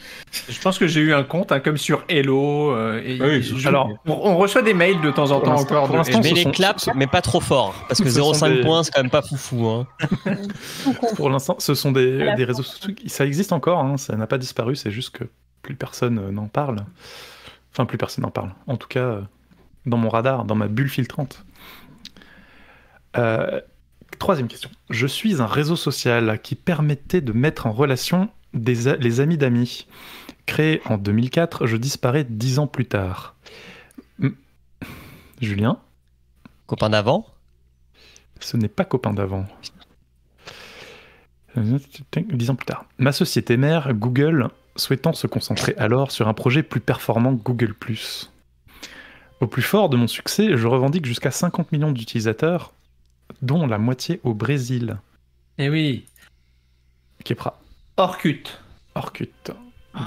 Je pense que j'ai eu un compte, hein, comme sur Hello. Oui, alors, on reçoit des mails de temps en temps encore. pour de l'instant, Mais ce les sont- claps, mais pas trop fort. Parce que Ce sont 0,5 des- points, c'est quand même pas foufou. Hein. Pour l'instant, ce sont des réseaux sociaux. Ça existe encore, hein, ça n'a pas disparu, c'est juste que plus personne n'en parle. Enfin, plus personne n'en parle. En tout cas, dans mon radar, dans ma bulle filtrante. Troisième question. Je suis un réseau social qui permettait de mettre en relation les amis d'amis. Créé en 2004, je disparais 10 ans plus tard. Julien? Copain d'avant. Ce n'est pas copain d'avant. 10 ans plus tard. Ma société mère, Google, souhaitant se concentrer alors sur un projet plus performant que Google+. Au plus fort de mon succès, je revendique jusqu'à 50 millions d'utilisateurs, dont la moitié au Brésil. Eh oui. Kepra. Orkut. Orkut.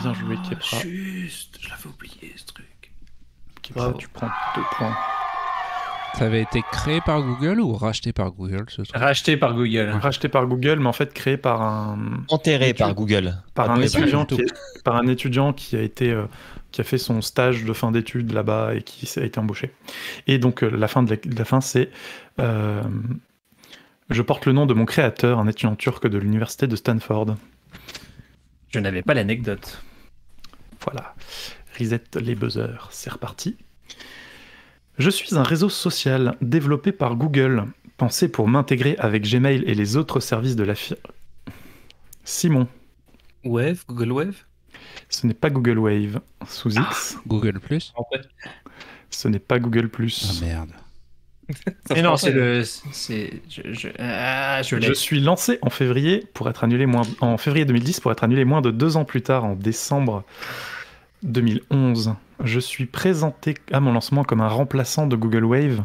Bien joué, Kepra. Juste, je l'avais oublié ce truc. Kepra, tu prends 2 points. Ça avait été créé par Google ou racheté par Google ce truc? Racheté par Google. Racheté par Google, mais en fait créé par un Enterré par Google. par un Appelé étudiant par- par un étudiant qui a été qui a fait son stage de fin d'études là-bas et qui a été embauché. Et donc la fin c'est je porte le nom de mon créateur, un étudiant turc de l'université de Stanford. Je n'avais pas l'anecdote. Voilà. Reset les buzzers, c'est reparti. Je suis un réseau social développé par Google, pensé pour m'intégrer avec Gmail et les autres services de la firme. Simon. Wave, Google Wave. Ce n'est pas Google Wave. Sous X. Google Plus. En fait, Ce n'est pas Google+. Ah merde. Mais non, c'est le. Je l'ai. Je suis lancé en février en février 2010 pour être annulé moins de 2 ans plus tard, en décembre 2011. Je suis présenté à mon lancement comme un remplaçant de Google Wave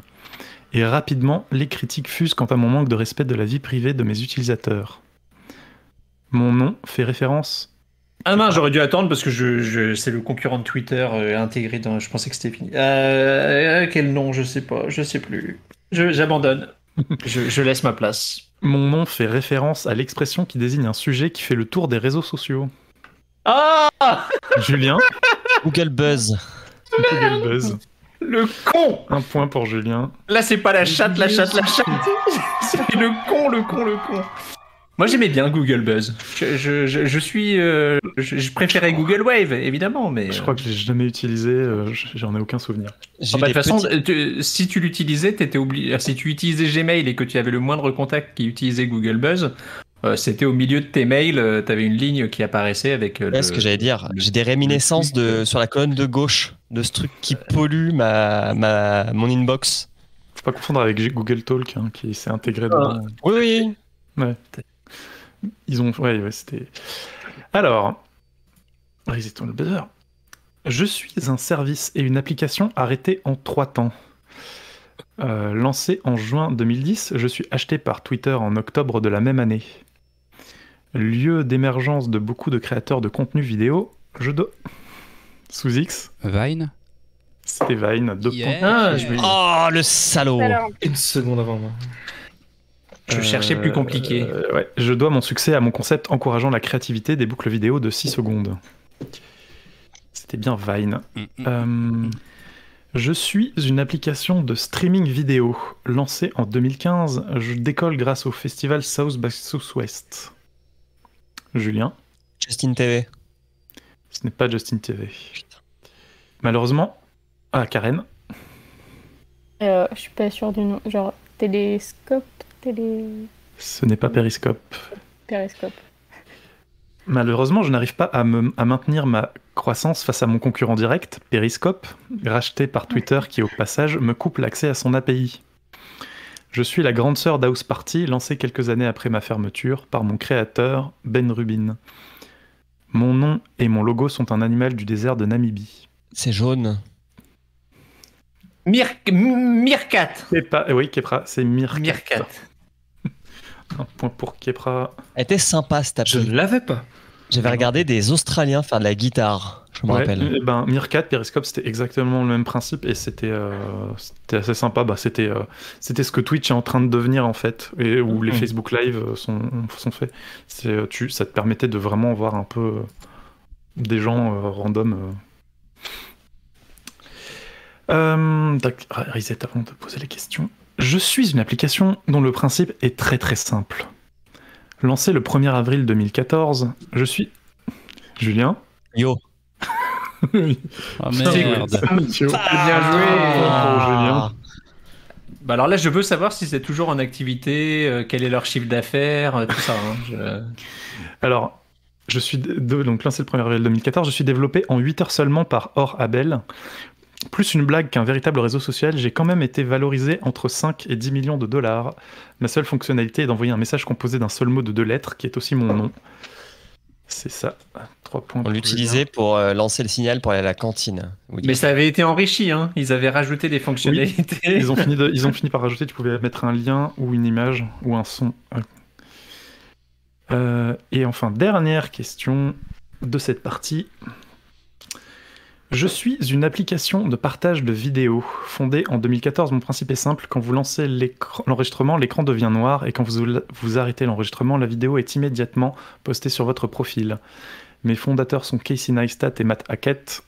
et rapidement, les critiques fusent quant à mon manque de respect de la vie privée de mes utilisateurs. Mon nom fait référence... Ah non, j'aurais dû attendre parce que c'est le concurrent de Twitter intégré dans. Je pensais que c'était fini. Quel nom? Je sais pas. Je sais plus. J'abandonne. je laisse ma place. Mon nom fait référence à l'expression qui désigne un sujet qui fait le tour des réseaux sociaux. Ah Julien? Google Buzz. Google Buzz. Le con! Un point pour Julien. Là, c'est pas la chatte. C'est le con. Moi, j'aimais bien Google Buzz. Je préférais Google Wave, évidemment, mais. Je crois que je l'ai jamais utilisé, j'en ai aucun souvenir. J'ai Ah bah, des de toute façon, petits- si tu l'utilisais, t'étais obligé. Si tu utilisais Gmail et que tu avais le moindre contact qui utilisait Google Buzz, c'était au milieu de tes mails, t'avais une ligne qui apparaissait avec. Ouais, ce que j'allais dire. J'ai des réminiscences sur la colonne de gauche de ce truc qui pollue mon inbox. Faut pas confondre avec Google Talk, hein, qui s'est intégré dedans. Oui. Ouais. Ils ont... Ouais, c'était... Alors... Resetons le buzzer. Je suis un service et une application arrêtés en 3 temps. Lancé en juin 2010, je suis acheté par Twitter en octobre de la même année. Lieu d'émergence de beaucoup de créateurs de contenu vidéo, je dois... Sous X, Vine. c'était Vine, 2 Yeah. points. Ah, je, Oh, le salaud. Alors, une seconde avant moi. je cherchais plus compliqué. Ouais, je dois mon succès à mon concept encourageant la créativité des boucles vidéo de 6 secondes. C'était bien Vine. Je suis une application de streaming vidéo lancée en 2015. Je décolle grâce au festival South by Southwest. Julien? Justin TV. Ce n'est pas Justin TV. Malheureusement... Ah, Karen? Je suis pas sûre du nom. Genre Téléscope, Ce n'est pas Periscope. Périscope. Malheureusement, je n'arrive pas à maintenir ma croissance face à mon concurrent direct, Periscope, racheté par Twitter qui, au passage, me coupe l'accès à son API. Je suis la grande sœur d'House Party, lancée quelques années après ma fermeture par mon créateur, Ben Rubin. Mon nom et mon logo sont un animal du désert de Namibie. C'est jaune. Meerkat. Oui, Kepra, c'est Meerkat. Meerkat. Un point pour Kepra. Elle était sympa cette Je appli. ne l'avais pas. J'avais regardé des Australiens faire de la guitare, je me rappelle. Meerkat, Periscope, c'était exactement le même principe et c'était assez sympa. C'était ce que Twitch est en train de devenir en fait, et où les Facebook Live sont faits. Ça te permettait de vraiment voir un peu des gens random. Reset avant de poser les questions. Je suis une application dont le principe est très très simple. Lancé le 1er avril 2014, je suis... Julien. Yo. Ah merde. Bien joué. Julien. Bah alors là, je veux savoir si c'est toujours en activité, quel est leur chiffre d'affaires, tout ça. Alors, je suis donc lancé le 1er avril 2014, je suis développé en 8 heures seulement par Or Abel. Plus une blague qu'un véritable réseau social, j'ai quand même été valorisé entre 5 et 10 millions de dollars. Ma seule fonctionnalité est d'envoyer un message composé d'un seul mot de 2 lettres, qui est aussi mon nom. C'est ça. 3 points. On l'utilisait pour lancer le signal pour aller à la cantine. Mais ça avait été enrichi, hein. Ils avaient rajouté des fonctionnalités. Oui, ils ont fini par rajouter, tu pouvais mettre un lien ou une image ou un son. Et enfin, dernière question de cette partie. Je suis une application de partage de vidéos. Fondée en 2014, mon principe est simple. Quand vous lancez l'enregistrement, l'écran devient noir et quand vous arrêtez l'enregistrement, la vidéo est immédiatement postée sur votre profil. Mes fondateurs sont Casey Neistat et Matt Hackett.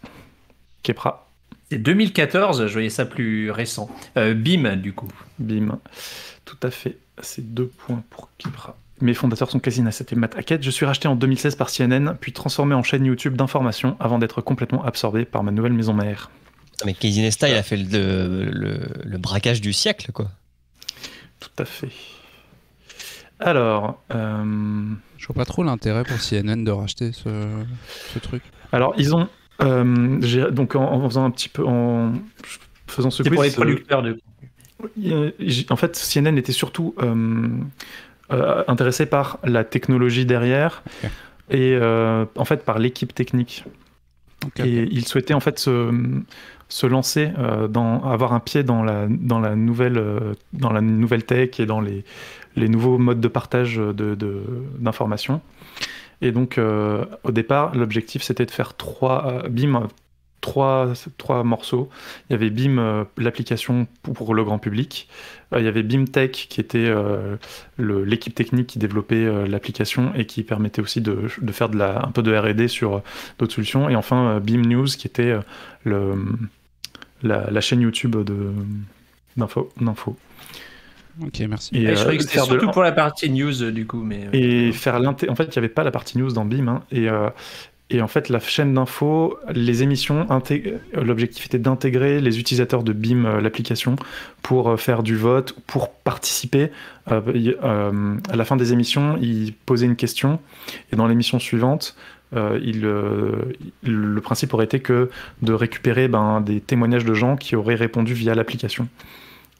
Kepra. C'est 2014, je voyais ça plus récent. BIM, du coup. BIM, tout à fait. C'est 2 points pour Kepra. Mes fondateurs sont Casey Neistat et Matt Hackett. Je suis racheté en 2016 par CNN, puis transformé en chaîne YouTube d'information avant d'être complètement absorbé par ma nouvelle maison mère. Mais Casey Neistat, il a fait le braquage du siècle, quoi. Tout à fait. Alors... Je vois pas trop l'intérêt pour CNN de racheter ce truc. Alors, ils ont... donc, en faisant un petit peu... En faisant ce quiz... C'est pour les producteurs de... En fait, CNN était surtout... intéressé par la technologie derrière et en fait par l'équipe technique. Et il souhaitait en fait se lancer avoir un pied dans la nouvelle tech et dans les nouveaux modes de partage d'informations. Et donc au départ, l'objectif c'était de faire trois morceaux. Il y avait BIM, l'application pour le grand public. Il y avait BIM Tech, qui était l'équipe technique qui développait l'application et qui permettait aussi de faire un peu de R&D sur d'autres solutions. Et enfin, BIM News, qui était la chaîne YouTube d'info. Ok, merci. Et je croyais que c'était surtout pour la partie news, du coup. Mais, en fait, il n'y avait pas la partie news dans BIM. Hein, et en fait, la chaîne d'info, les émissions, l'objectif était d'intégrer les utilisateurs de BIM, l'application, pour faire du vote, pour participer. À la fin des émissions, ils posaient une question, et dans l'émission suivante, le principe aurait été que de récupérer des témoignages de gens qui auraient répondu via l'application,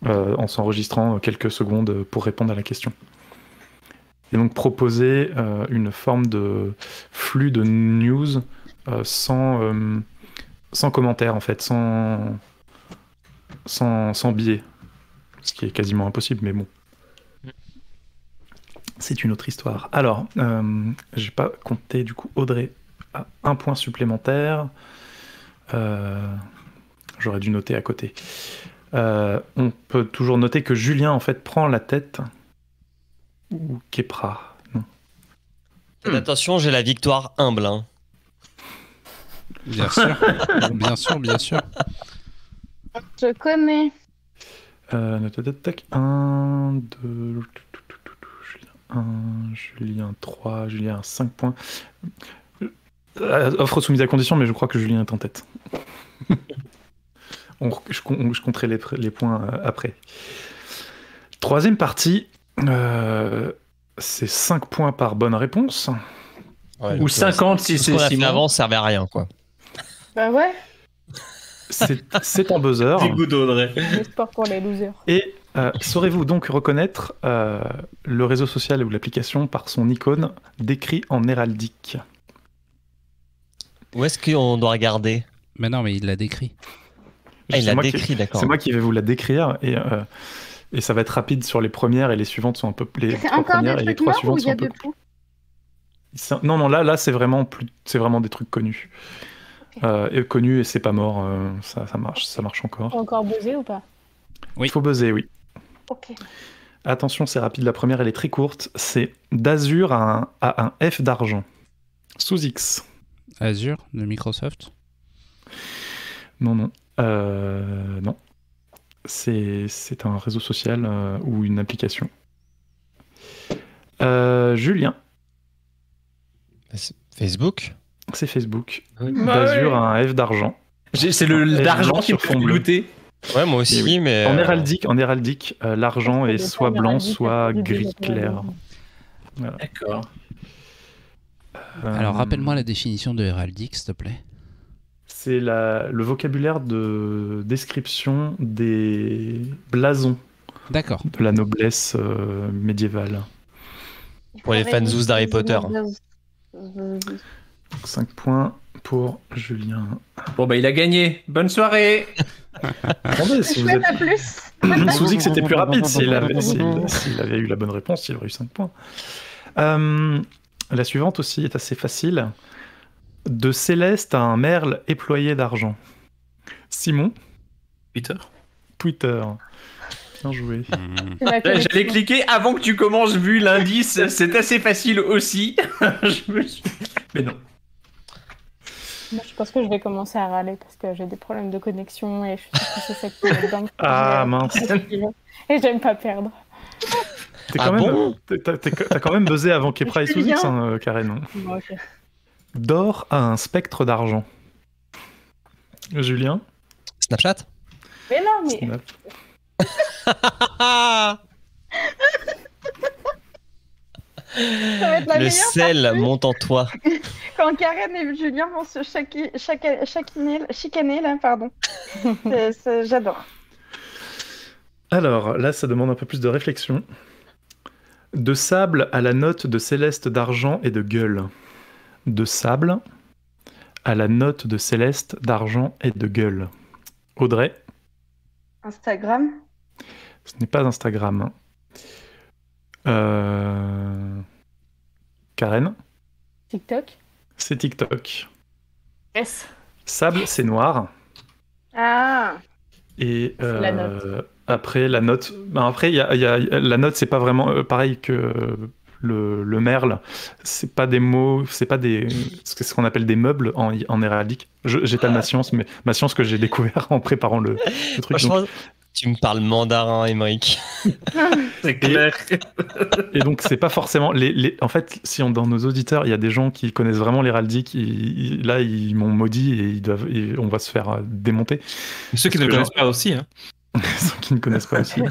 en s'enregistrant quelques secondes pour répondre à la question. Et donc proposer une forme de flux de news sans commentaire, en fait, sans biais. Ce qui est quasiment impossible, mais bon. C'est une autre histoire. Alors, j'ai pas compté, du coup, Audrey a 1 point supplémentaire. J'aurais dû noter à côté. On peut toujours noter que Julien, en fait, prend la tête... Ou Kepra, non. Attention, j'ai la victoire humble. Hein. Bien sûr, bien sûr. Je connais. 1, 2, Julien 1, Julien 3, Julien 5 points. Offre soumise à condition, mais je crois que Julien est en tête. Je compterai les points après. Troisième partie. C'est 5 points par bonne réponse. Ouais, Ou donc, 50 si tout ce c'est qu'on a fait Simon. avant servait à rien, quoi. Bah ouais, C'est un buzzer. Dégoût d'Audrey. le sport pour les losers. Et saurez-vous donc reconnaître le réseau social ou l'application par son icône décrit en héraldique? Où est-ce qu'on doit regarder? Mais non, mais il l'a décrit. Ah, il C'est l'a moi qui- décrit, d'accord. C'est moi qui vais vous la décrire et ça va être rapide sur les premières et les suivantes sont un peu les C'est trois encore premières des et les trucs trois morts ou suivantes il sont y un a peu de tout? Non, non, là c'est vraiment des trucs connus. Et connus et c'est pas mort, ça marche encore. Faut encore buzzer ou pas? Il faut buzzer, oui. Ok. Attention, c'est rapide, la première elle est très courte. C'est d'Azur à un F d'argent. Sous X. Azure de Microsoft. Non, non. Non. C'est un réseau social ou une application. Julien, Facebook? c'est Facebook. Oui. D'Azur à un F d'argent. C'est le Et d'argent blanc qui sur me fait fond bleu. goûter. Ouais, moi aussi, Oui. mais. En héraldique, l'argent Parce que est des soit fois, blanc, héraldique, soit ça fait gris des clair. D'accord. Alors rappelle-moi la définition de héraldique, s'il te plaît. C'est le vocabulaire de description des blasons D'accord. de la noblesse médiévale. Pour les fanzous d'Harry Potter. 5 points pour Julien. Bon bah il a gagné. Bonne soirée. Attendez, si vous Chouette êtes... à plus. Sous X, c'était plus rapide. S'il avait eu la bonne réponse, il aurait eu 5 points. La suivante aussi est assez facile. De Céleste à un merle éployé d'argent. Simon, Peter. Twitter. Bien joué. J'allais cliquer avant que tu commences vu l'indice. C'est assez facile aussi. Je me suis- Mais non. Moi, je pense que je vais commencer à râler parce que j'ai des problèmes de connexion et je suis sûre que c'est ça qui me dingue. Ah mince. Et j'aime pas perdre. T'as quand même buzzé avant Kepra et Sous X, hein, Karen. Bon, ok. D'or à un spectre d'argent. Julien, Snapchat? Mais non, mais Snap. Ça va être la Le meilleure sel partie. monte en toi. Quand Karen et Julien vont se chicaner, là, pardon. J'adore. Alors, là, ça demande un peu plus de réflexion. De sable à la note de céleste d'argent et de gueule. De sable à la note de céleste d'argent et de gueule. Audrey, Instagram. ce n'est pas Instagram. Karen, TikTok. c'est TikTok. Yes. Sable, c'est noir. Ah. Et La note. après, la note. Ben après, la note, c'est pas vraiment pareil que le merle. C'est pas des mots, c'est pas des. C'est ce qu'on appelle des meubles en héraldique. J'étale ma science, mais ma science que j'ai découvert en préparant le truc. Franchement, Donc, tu me parles mandarin, Émeric. C'est clair. et donc, c'est pas forcément. En fait, si dans nos auditeurs, il y a des gens qui connaissent vraiment l'héraldique, là, ils m'ont maudit et on va se faire démonter. Mais ceux qui ne le connaissent pas aussi, hein. Ceux qui ne connaissent pas aussi.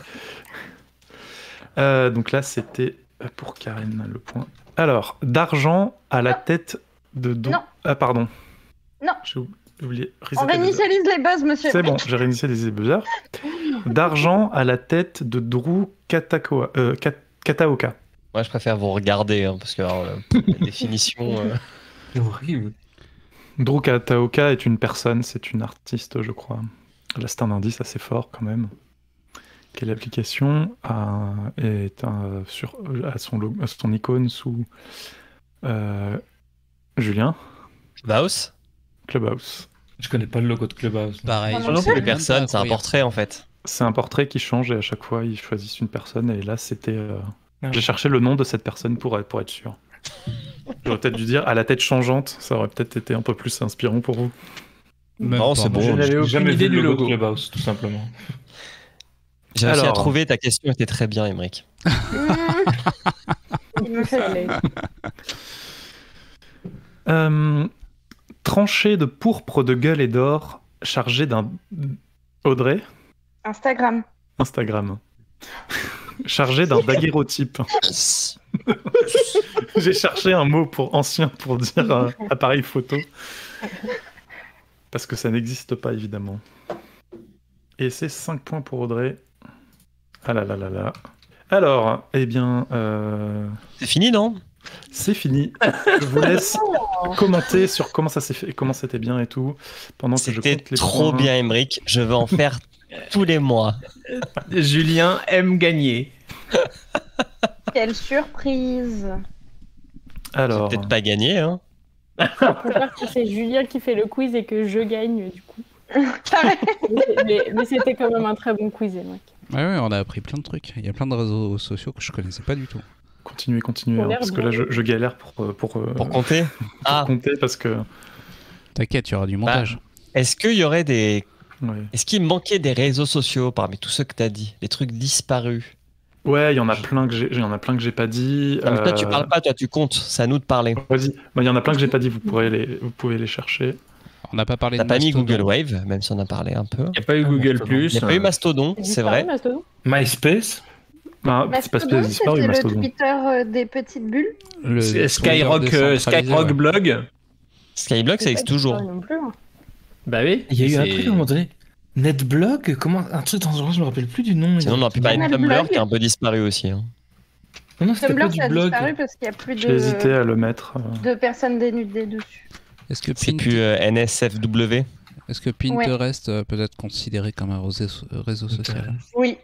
Donc là, c'était pour Karen le point. Alors, d'argent à la tête de don. Non. Ah, pardon. Non. J'ai oublié. On réinitialise les buzz, monsieur. C'est bon, j'ai réinitialisé les buzzers. D'argent à la tête de Drew Kataoka. Moi, je préfère vous regarder, hein, parce que alors, la définition. C'est horrible. Drew Kataoka est une personne, c'est une artiste, je crois. Là, c'est un indice assez fort quand même. Quelle application a son icône sous Julien Baus? Clubhouse. Je connais pas le logo de Clubhouse. Pareil. Non, non, Pour les personnes, c'est un portrait en fait. C'est un portrait qui change et à chaque fois ils choisissent une personne et là c'était. Ah. J'ai cherché le nom de cette personne pour être sûr. J'aurais peut-être dû dire à la tête changeante, ça aurait peut-être été un peu plus inspirant pour vous. Même Non, pas, c'est moi. bon. Je n'avais J'ai aucune jamais idée vu du le logo logo. de Clubhouse, tout simplement. J'ai réussi à Alors. trouver, ta question était très bien, Émeric. Il me fait Allez. Tranchée de pourpre de gueule et d'or, chargée d'un. Audrey, Instagram. Instagram. chargé d'un daguerreotype. J'ai cherché un mot pour ancien pour dire appareil photo. Parce que ça n'existe pas, évidemment. Et c'est 5 points pour Audrey. Ah là là là là. Alors, eh bien... C'est fini, non? C'est fini. Je vous laisse commenter sur comment ça s'est fait, comment c'était bien et tout. Pendant que je C'était compte les trop points. bien, Emmerich. Je veux en faire tous les mois. Julien aime gagner. Quelle surprise! Alors, Peut-être pas gagné, hein. Je préfère que c'est Julien qui fait le quiz et que je gagne, du coup. mais c'était quand même un très bon quiz, Emmerich. Ouais, on a appris plein de trucs. Il y a plein de réseaux sociaux que je connaissais pas du tout. continuez, Pour hein, l'air parce que bien. là, je galère pour compter. compter parce que... T'inquiète, il y aura du montage. Est-ce qu'il y aurait des... Ouais. Est-ce qu'il manquait des réseaux sociaux parmi tous ceux que t'as dit? Des trucs disparus? Ouais, il y en a plein que j'ai pas dit. Non, mais toi, tu parles pas, toi, tu comptes. C'est à nous de parler. Vas-y. Bah, il y en a plein que j'ai pas dit. Vous pouvez les chercher. On n'a pas parlé T'as de pas mis Mastodon. Google Wave, même si on a parlé un peu. Il n'y a pas eu Google+. Il n'y a pas eu Mastodon, c'est vrai. Mastodon MySpace. Bah, c'est pas Mastodon, disparu, c'était le Mastodon. Twitter des petites bulles. Le Skyrock, Twitter décentralisé, Skyrock ouais. Blog. Skyblock, ça existe toujours. Non plus, hein. Bah oui. Il y a eu un c'est- truc à un moment donné. Netblog, comment un truc dans ce genre, je me rappelle plus du nom. Sinon, on aurait pu parler de Tumblr. Tumblr, qui est un peu disparu aussi. hein. Non, c'était pas Tumblr, du ça a blog. disparu parce qu'il n'y a plus J'ai hésité à le mettre. de personnes dénudées dessus. Est-ce que, C'est plus NSFW. Est-ce que Pinterest peut être considéré comme un réseau social? Oui.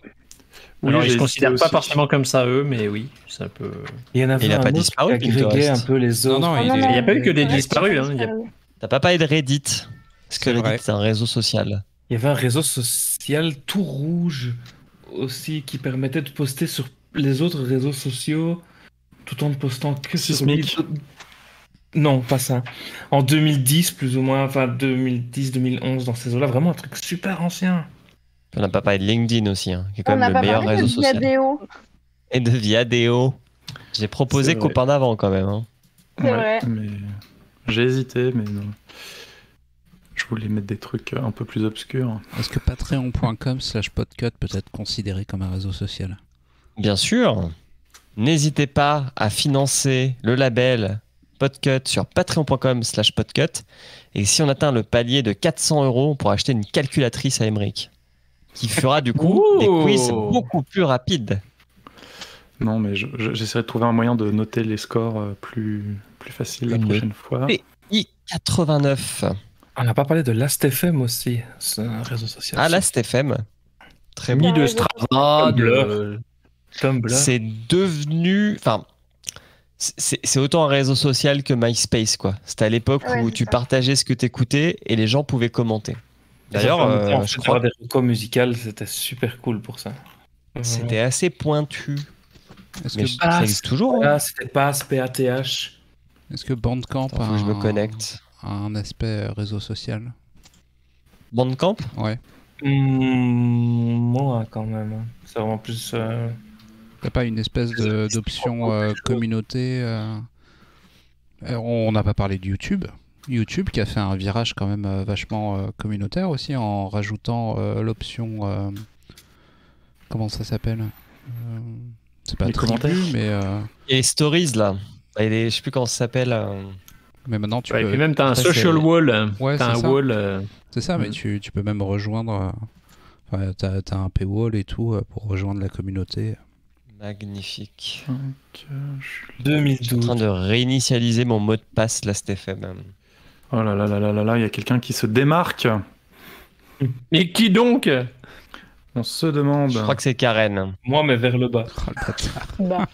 Oui, Alors, j'ai ils se hésité considèrent pas aussi. forcément comme ça, eux, mais oui, ça peut... Il y en avait Il a un pas autre disparu, qui agrégait Pinterest. un peu les autres. Non, Oh, il non, est- non, Il n'y a pas eu que des Pinterest, disparus. ça a Hein. disparu. T'as pas parlé de Reddit? Parce que C'est Reddit, vrai. c'est un réseau social. Il y avait un réseau social tout rouge aussi qui permettait de poster sur les autres réseaux sociaux tout en ne postant que sur Sismic. Non, pas ça. En 2010 plus ou moins, enfin 2010-2011 dans ces eaux-là, vraiment un truc super ancien. On n'a pas parlé de LinkedIn aussi, hein, qui est quand On n'a même le pas meilleur parlé réseau de social. Viadeo. Et de Viadeo. J'ai proposé C'est vrai. copain d'avant quand même. hein. C'est vrai. Mais j'ai hésité, mais non. Je voulais mettre des trucs un peu plus obscurs. Est-ce que patreon.com/podcut peut être considéré comme un réseau social? Bien sûr. N'hésitez pas à financer le label Podcut sur patreon.com/podcut. Et si on atteint le palier de 400 €, on pourra acheter une calculatrice à Emmerich. Qui fera du coup des Ouh. quiz beaucoup plus rapides. Non, mais j'essaierai de trouver un moyen de noter les scores plus facile la Une prochaine fois. Et- I89. On n'a pas parlé de Last.fm aussi, c'est un réseau social. Ah, Last.fm. Très Ni bon. de Strava, de... Tumblr. C'est devenu. Enfin. C'est autant un réseau social que MySpace, quoi. C'était à l'époque Ouais, où c'est tu ça. partageais ce que t'écoutais et les gens pouvaient commenter. D'ailleurs, je crois des recos musicales, c'était super cool pour ça. que c'était assez pointu. Est-ce Mais que, ça existe toujours. hein. Voilà, c'était PATH. est-ce que Bandcamp Attends, a faut que je me connecte. un aspect réseau social? Bandcamp. Ouais. Moi, quand même. hein. C'est vraiment plus. T'as pas une espèce d'option communauté on n'a pas parlé de YouTube. YouTube qui a fait un virage quand même vachement communautaire aussi en rajoutant l'option... comment ça s'appelle? C'est pas Les tribu, commentaires. Et les stories, là. Et les, je sais plus comment ça s'appelle. mais maintenant tu Ouais, et peux... puis même, t'as un Après, social c'est- wall. Ouais, T'as c'est un ça. wall... C'est ça, mais Mhm. tu peux même rejoindre... Enfin, t'as un paywall et tout pour rejoindre la communauté. Magnifique. Donc, Je suis en 2012. train de réinitialiser mon mot de passe Last.fm. Oh là là là là là là, il y a quelqu'un qui se démarque. Mais qui donc? On se demande. Je crois que c'est Karen. Moi, mais vers le bas. Oh, le bâtard. Bah,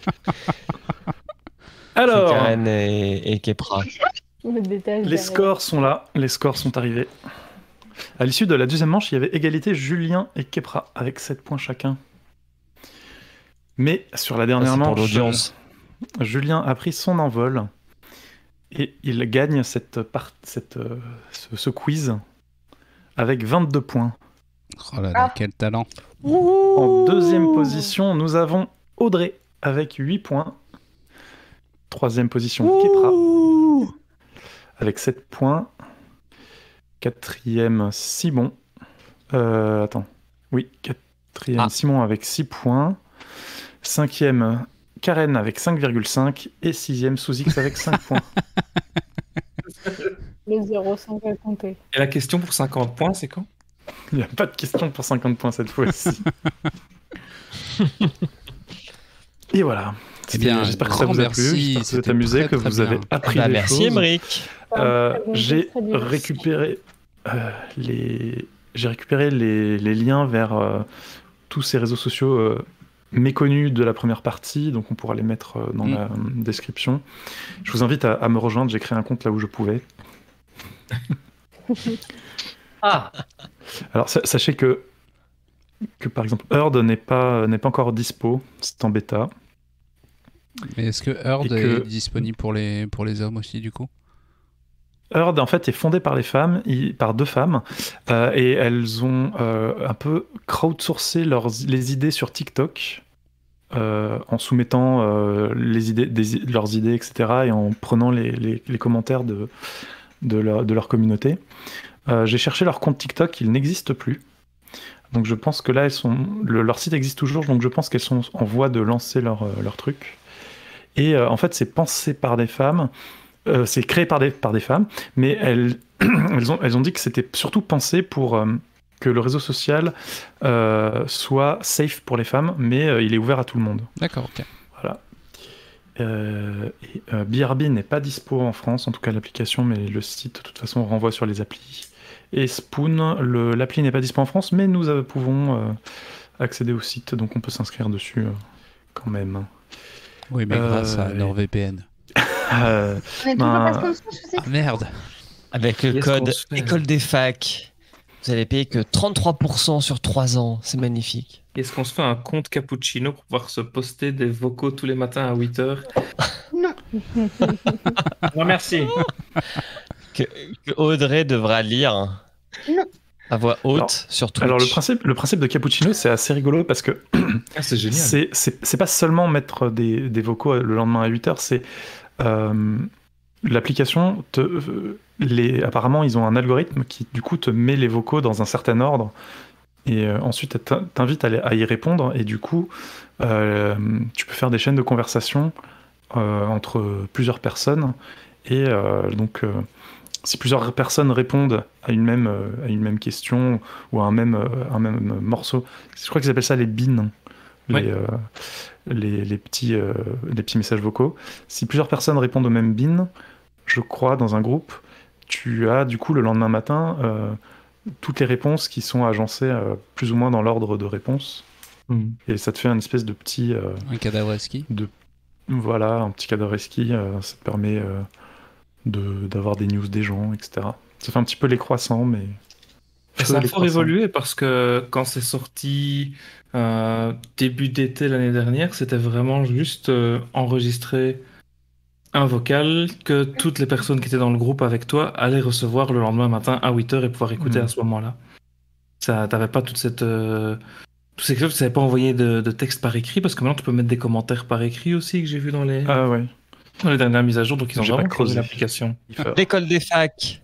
C'est Alors, Karen et Kepra. le détail les derrière. scores sont là, les scores sont arrivés. À l'issue de la deuxième manche, il y avait égalité Julien et Kepra avec 7 points chacun. Mais sur la Ça, dernière c'est pour manche, l'audience. Julien a pris son envol et il gagne ce quiz avec 22 points. Oh là là, Ah. quel talent. En deuxième position, nous avons Audrey avec 8 points. Troisième position, Kepra avec 7 points. Quatrième, Simon. Attends. Oui, quatrième, Ah. Simon avec 6 points. 5e, Karen avec 5,5 et 6e, Sous-X avec 5 points. Le 0,5 à compter. Et la question pour 50 points, c'est quand? Il n'y a pas de question pour 50 points cette fois-ci. Et voilà. Eh bien, j'espère que ça grand vous a plu, merci, j'espère que vous êtes c'était amusé, très, que très vous avez bien. appris des Merci choses. Émeric. J'ai Très bien. récupéré les liens vers tous ces réseaux sociaux méconnus de la première partie, donc on pourra les mettre dans la description. Je vous invite à me rejoindre, j'ai créé un compte là où je pouvais. Ah, Alors sachez que par exemple Herd n'est pas encore dispo, c'est en bêta. Mais est-ce que Herd Et que- est disponible pour les hommes aussi, du coup? Herd en fait est fondé par par 2 femmes et elles ont un peu crowdsourcé les idées sur TikTok en soumettant leurs idées, etc. et en prenant les commentaires de leur communauté. J'ai cherché leur compte TikTok, il n'existe plus. Donc je pense que là, leur site existe toujours, donc je pense qu'elles sont en voie de lancer leur truc. Et en fait, c'est pensé par des femmes, c'est créé par des femmes, mais elles ont dit que c'était surtout pensé pour que le réseau social soit safe pour les femmes, mais il est ouvert à tout le monde. D'accord, ok. Voilà. BRB n'est pas dispo en France, en tout cas l'application, mais le site de toute façon renvoie sur les applis. Et Spoon, l'appli n'est pas dispo en France, mais nous pouvons accéder au site, donc on peut s'inscrire dessus quand même. Oui, mais grâce à NordVPN. On est toujours pas sponsor, je sais. Ah, merde. Avec le Qu'est-ce code qu'on se fait École des Facs, vous allez payer que 33% sur 3 ans. C'est magnifique. Est-ce qu'on se fait un compte cappuccino pour pouvoir se poster des vocaux tous les matins à 8h? Non. non merci. Que Audrey devra lire Non. à voix haute Alors- sur Twitch. Alors le principe de Cappuccino, c'est assez rigolo parce que Ah, c'est génial. c'est pas seulement mettre des vocaux le lendemain à 8h, c'est l'application apparemment ils ont un algorithme qui du coup te met les vocaux dans un certain ordre et ensuite elle t'invite à y répondre et du coup tu peux faire des chaînes de conversation entre plusieurs personnes et donc si plusieurs personnes répondent à une même question ou à un même morceau, je crois qu'ils appellent ça les beans, Ouais. les petits messages vocaux. Si plusieurs personnes répondent au même bean, je crois, dans un groupe, tu as du coup le lendemain matin toutes les réponses qui sont agencées plus ou moins dans l'ordre de réponse. Hmm. Et ça te fait un espèce de petit... Un cadavre ski. Voilà, un petit cadavre ski. Ça te permet d'avoir des news des gens, etc. Ça fait un petit peu les croissants, mais... Et ça a les fort croissants. évolué parce que quand c'est sorti début d'été l'année dernière, c'était vraiment juste enregistrer un vocal que toutes les personnes qui étaient dans le groupe avec toi allaient recevoir le lendemain matin à 8h et pouvoir écouter Mhm. à ce moment-là. Ça, t'avais pas toute cette... tous ces clubs, tu savais pas envoyer de texte par écrit parce que maintenant tu peux mettre des commentaires par écrit aussi que j'ai vu dans les dernières mises à jour, donc ils ont J'ai pas vraiment creusé creusé l'application. L'école des facs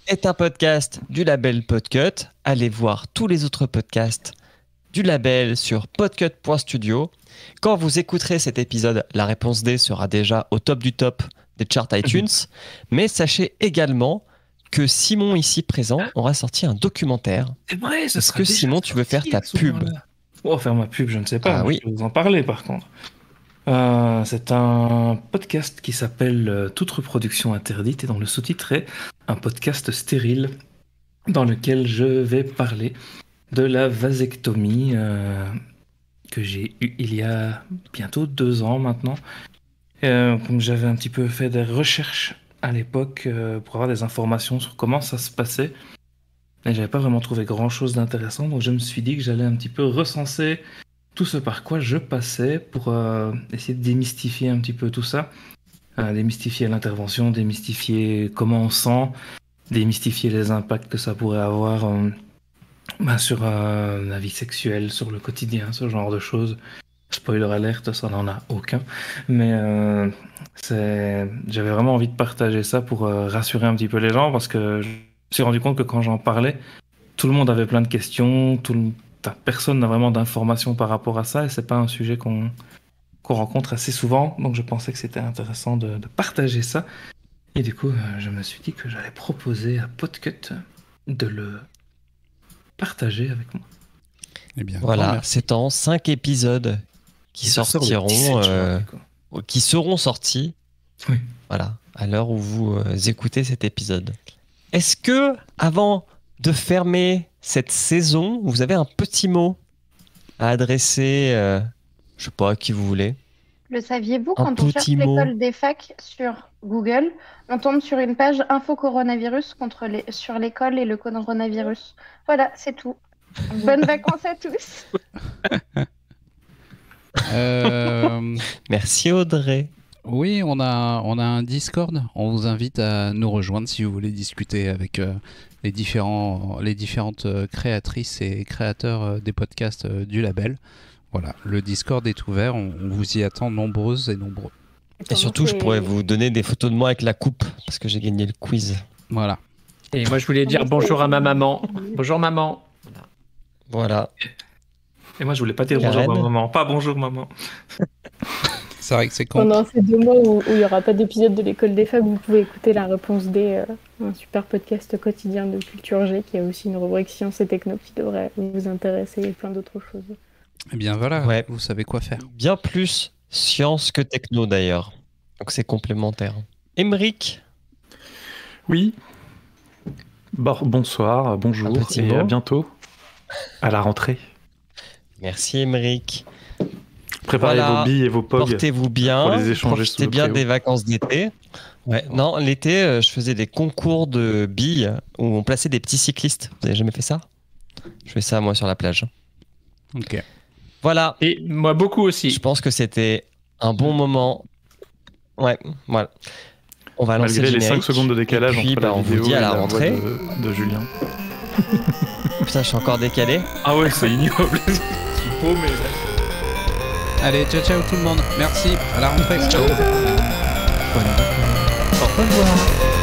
est un podcast du label Podcut. Allez voir tous les autres podcasts du label sur podcut.studio. Quand vous écouterez cet épisode, la réponse D sera déjà au top du top des charts iTunes. Mais sachez également que Simon, ici présent, aura sorti un documentaire. C'est vrai, Est-ce que Simon, tu veux faire ta pub? Oh, faire ma pub, je ne sais pas. Ah mais oui. Je vais vous en parler par contre. C'est un podcast qui s'appelle Toute reproduction interdite et dont le sous-titre est un podcast stérile dans lequel je vais parler de la vasectomie que j'ai eue il y a bientôt 2 ans maintenant. Comme j'avais un petit peu fait des recherches à l'époque pour avoir des informations sur comment ça se passait, et j'avais pas vraiment trouvé grand-chose d'intéressant, donc je me suis dit que j'allais un petit peu recenser tout ce par quoi je passais pour essayer de démystifier un petit peu tout ça. Démystifier l'intervention, démystifier comment on sent, démystifier les impacts que ça pourrait avoir sur la vie sexuelle, sur le quotidien, ce genre de choses. Spoiler alerte, ça n'en a aucun. Mais j'avais vraiment envie de partager ça pour rassurer un petit peu les gens parce que je me suis rendu compte que quand j'en parlais, tout le monde avait plein de questions, personne n'a vraiment d'informations par rapport à ça et c'est pas un sujet qu'on qu'on rencontre assez souvent, donc je pensais que c'était intéressant de partager ça. Et du coup, je me suis dit que j'allais proposer à Podcut de le partager avec moi. Eh bien, Voilà, c'est en 5 épisodes qui Ça sort le sortiront, 17 juin, du coup. qui seront sortis. Oui. Voilà, à l'heure où vous écoutez cet épisode. Est-ce que, avant de fermer cette saison, vous avez un petit mot à adresser, je sais pas, à qui vous voulez? Le saviez-vous, Un quand on cherche petit mot. l'école des facs sur Google, on tombe sur une page info coronavirus sur l'école et le coronavirus. Voilà, c'est tout. Bonnes vacances à tous. Merci Audrey. Oui, on a un Discord. On vous invite à nous rejoindre si vous voulez discuter avec les différentes créatrices et créateurs des podcasts du label. Voilà, le Discord est ouvert. On vous y attend nombreuses et nombreux. Et surtout, je pourrais vous donner des photos de moi avec la coupe, parce que j'ai gagné le quiz. Voilà. Et moi, je voulais dire bonjour à ma maman. Bonjour, maman. Voilà. Et moi, je voulais pas dire Karen. bonjour maman. Pas bonjour maman. C'est vrai que c'est con. Pendant ces 2 mois où il n'y aura pas d'épisode de l'école des facs, vous pouvez écouter La Réponse D, un super podcast quotidien de Culture G, qui a aussi une rubrique science et techno qui devrait vous intéresser et plein d'autres choses. Eh bien voilà, Ouais. vous savez quoi faire. Bien plus science que techno d'ailleurs. Donc c'est complémentaire. Émeric, Oui. Bonsoir, bonjour, Un petit et mot. à bientôt. À la rentrée. merci Émeric. Préparez Voilà. vos billes et vos pogs. Portez-vous bien. pour les échanger sous Profitez le bien préau. des vacances d'été. Ouais, non, l'été, je faisais des concours de billes où on plaçait des petits cyclistes. Vous avez jamais fait ça? Je fais ça moi sur la plage. Ok. Voilà. Et moi, beaucoup aussi. Je pense que c'était un bon moment. Ouais, voilà. On va lancer Malgré le les 5 générique. seconde de décalage Et puis, entre bah, la on vous vidéo dit à et la voix rentrée. de Julien. Putain, je suis encore décalé. Ah ouais, c'est ignoble. Oh, mais... Allez, ciao ciao tout le monde. Merci. À la rentrée. Ciao. Au revoir.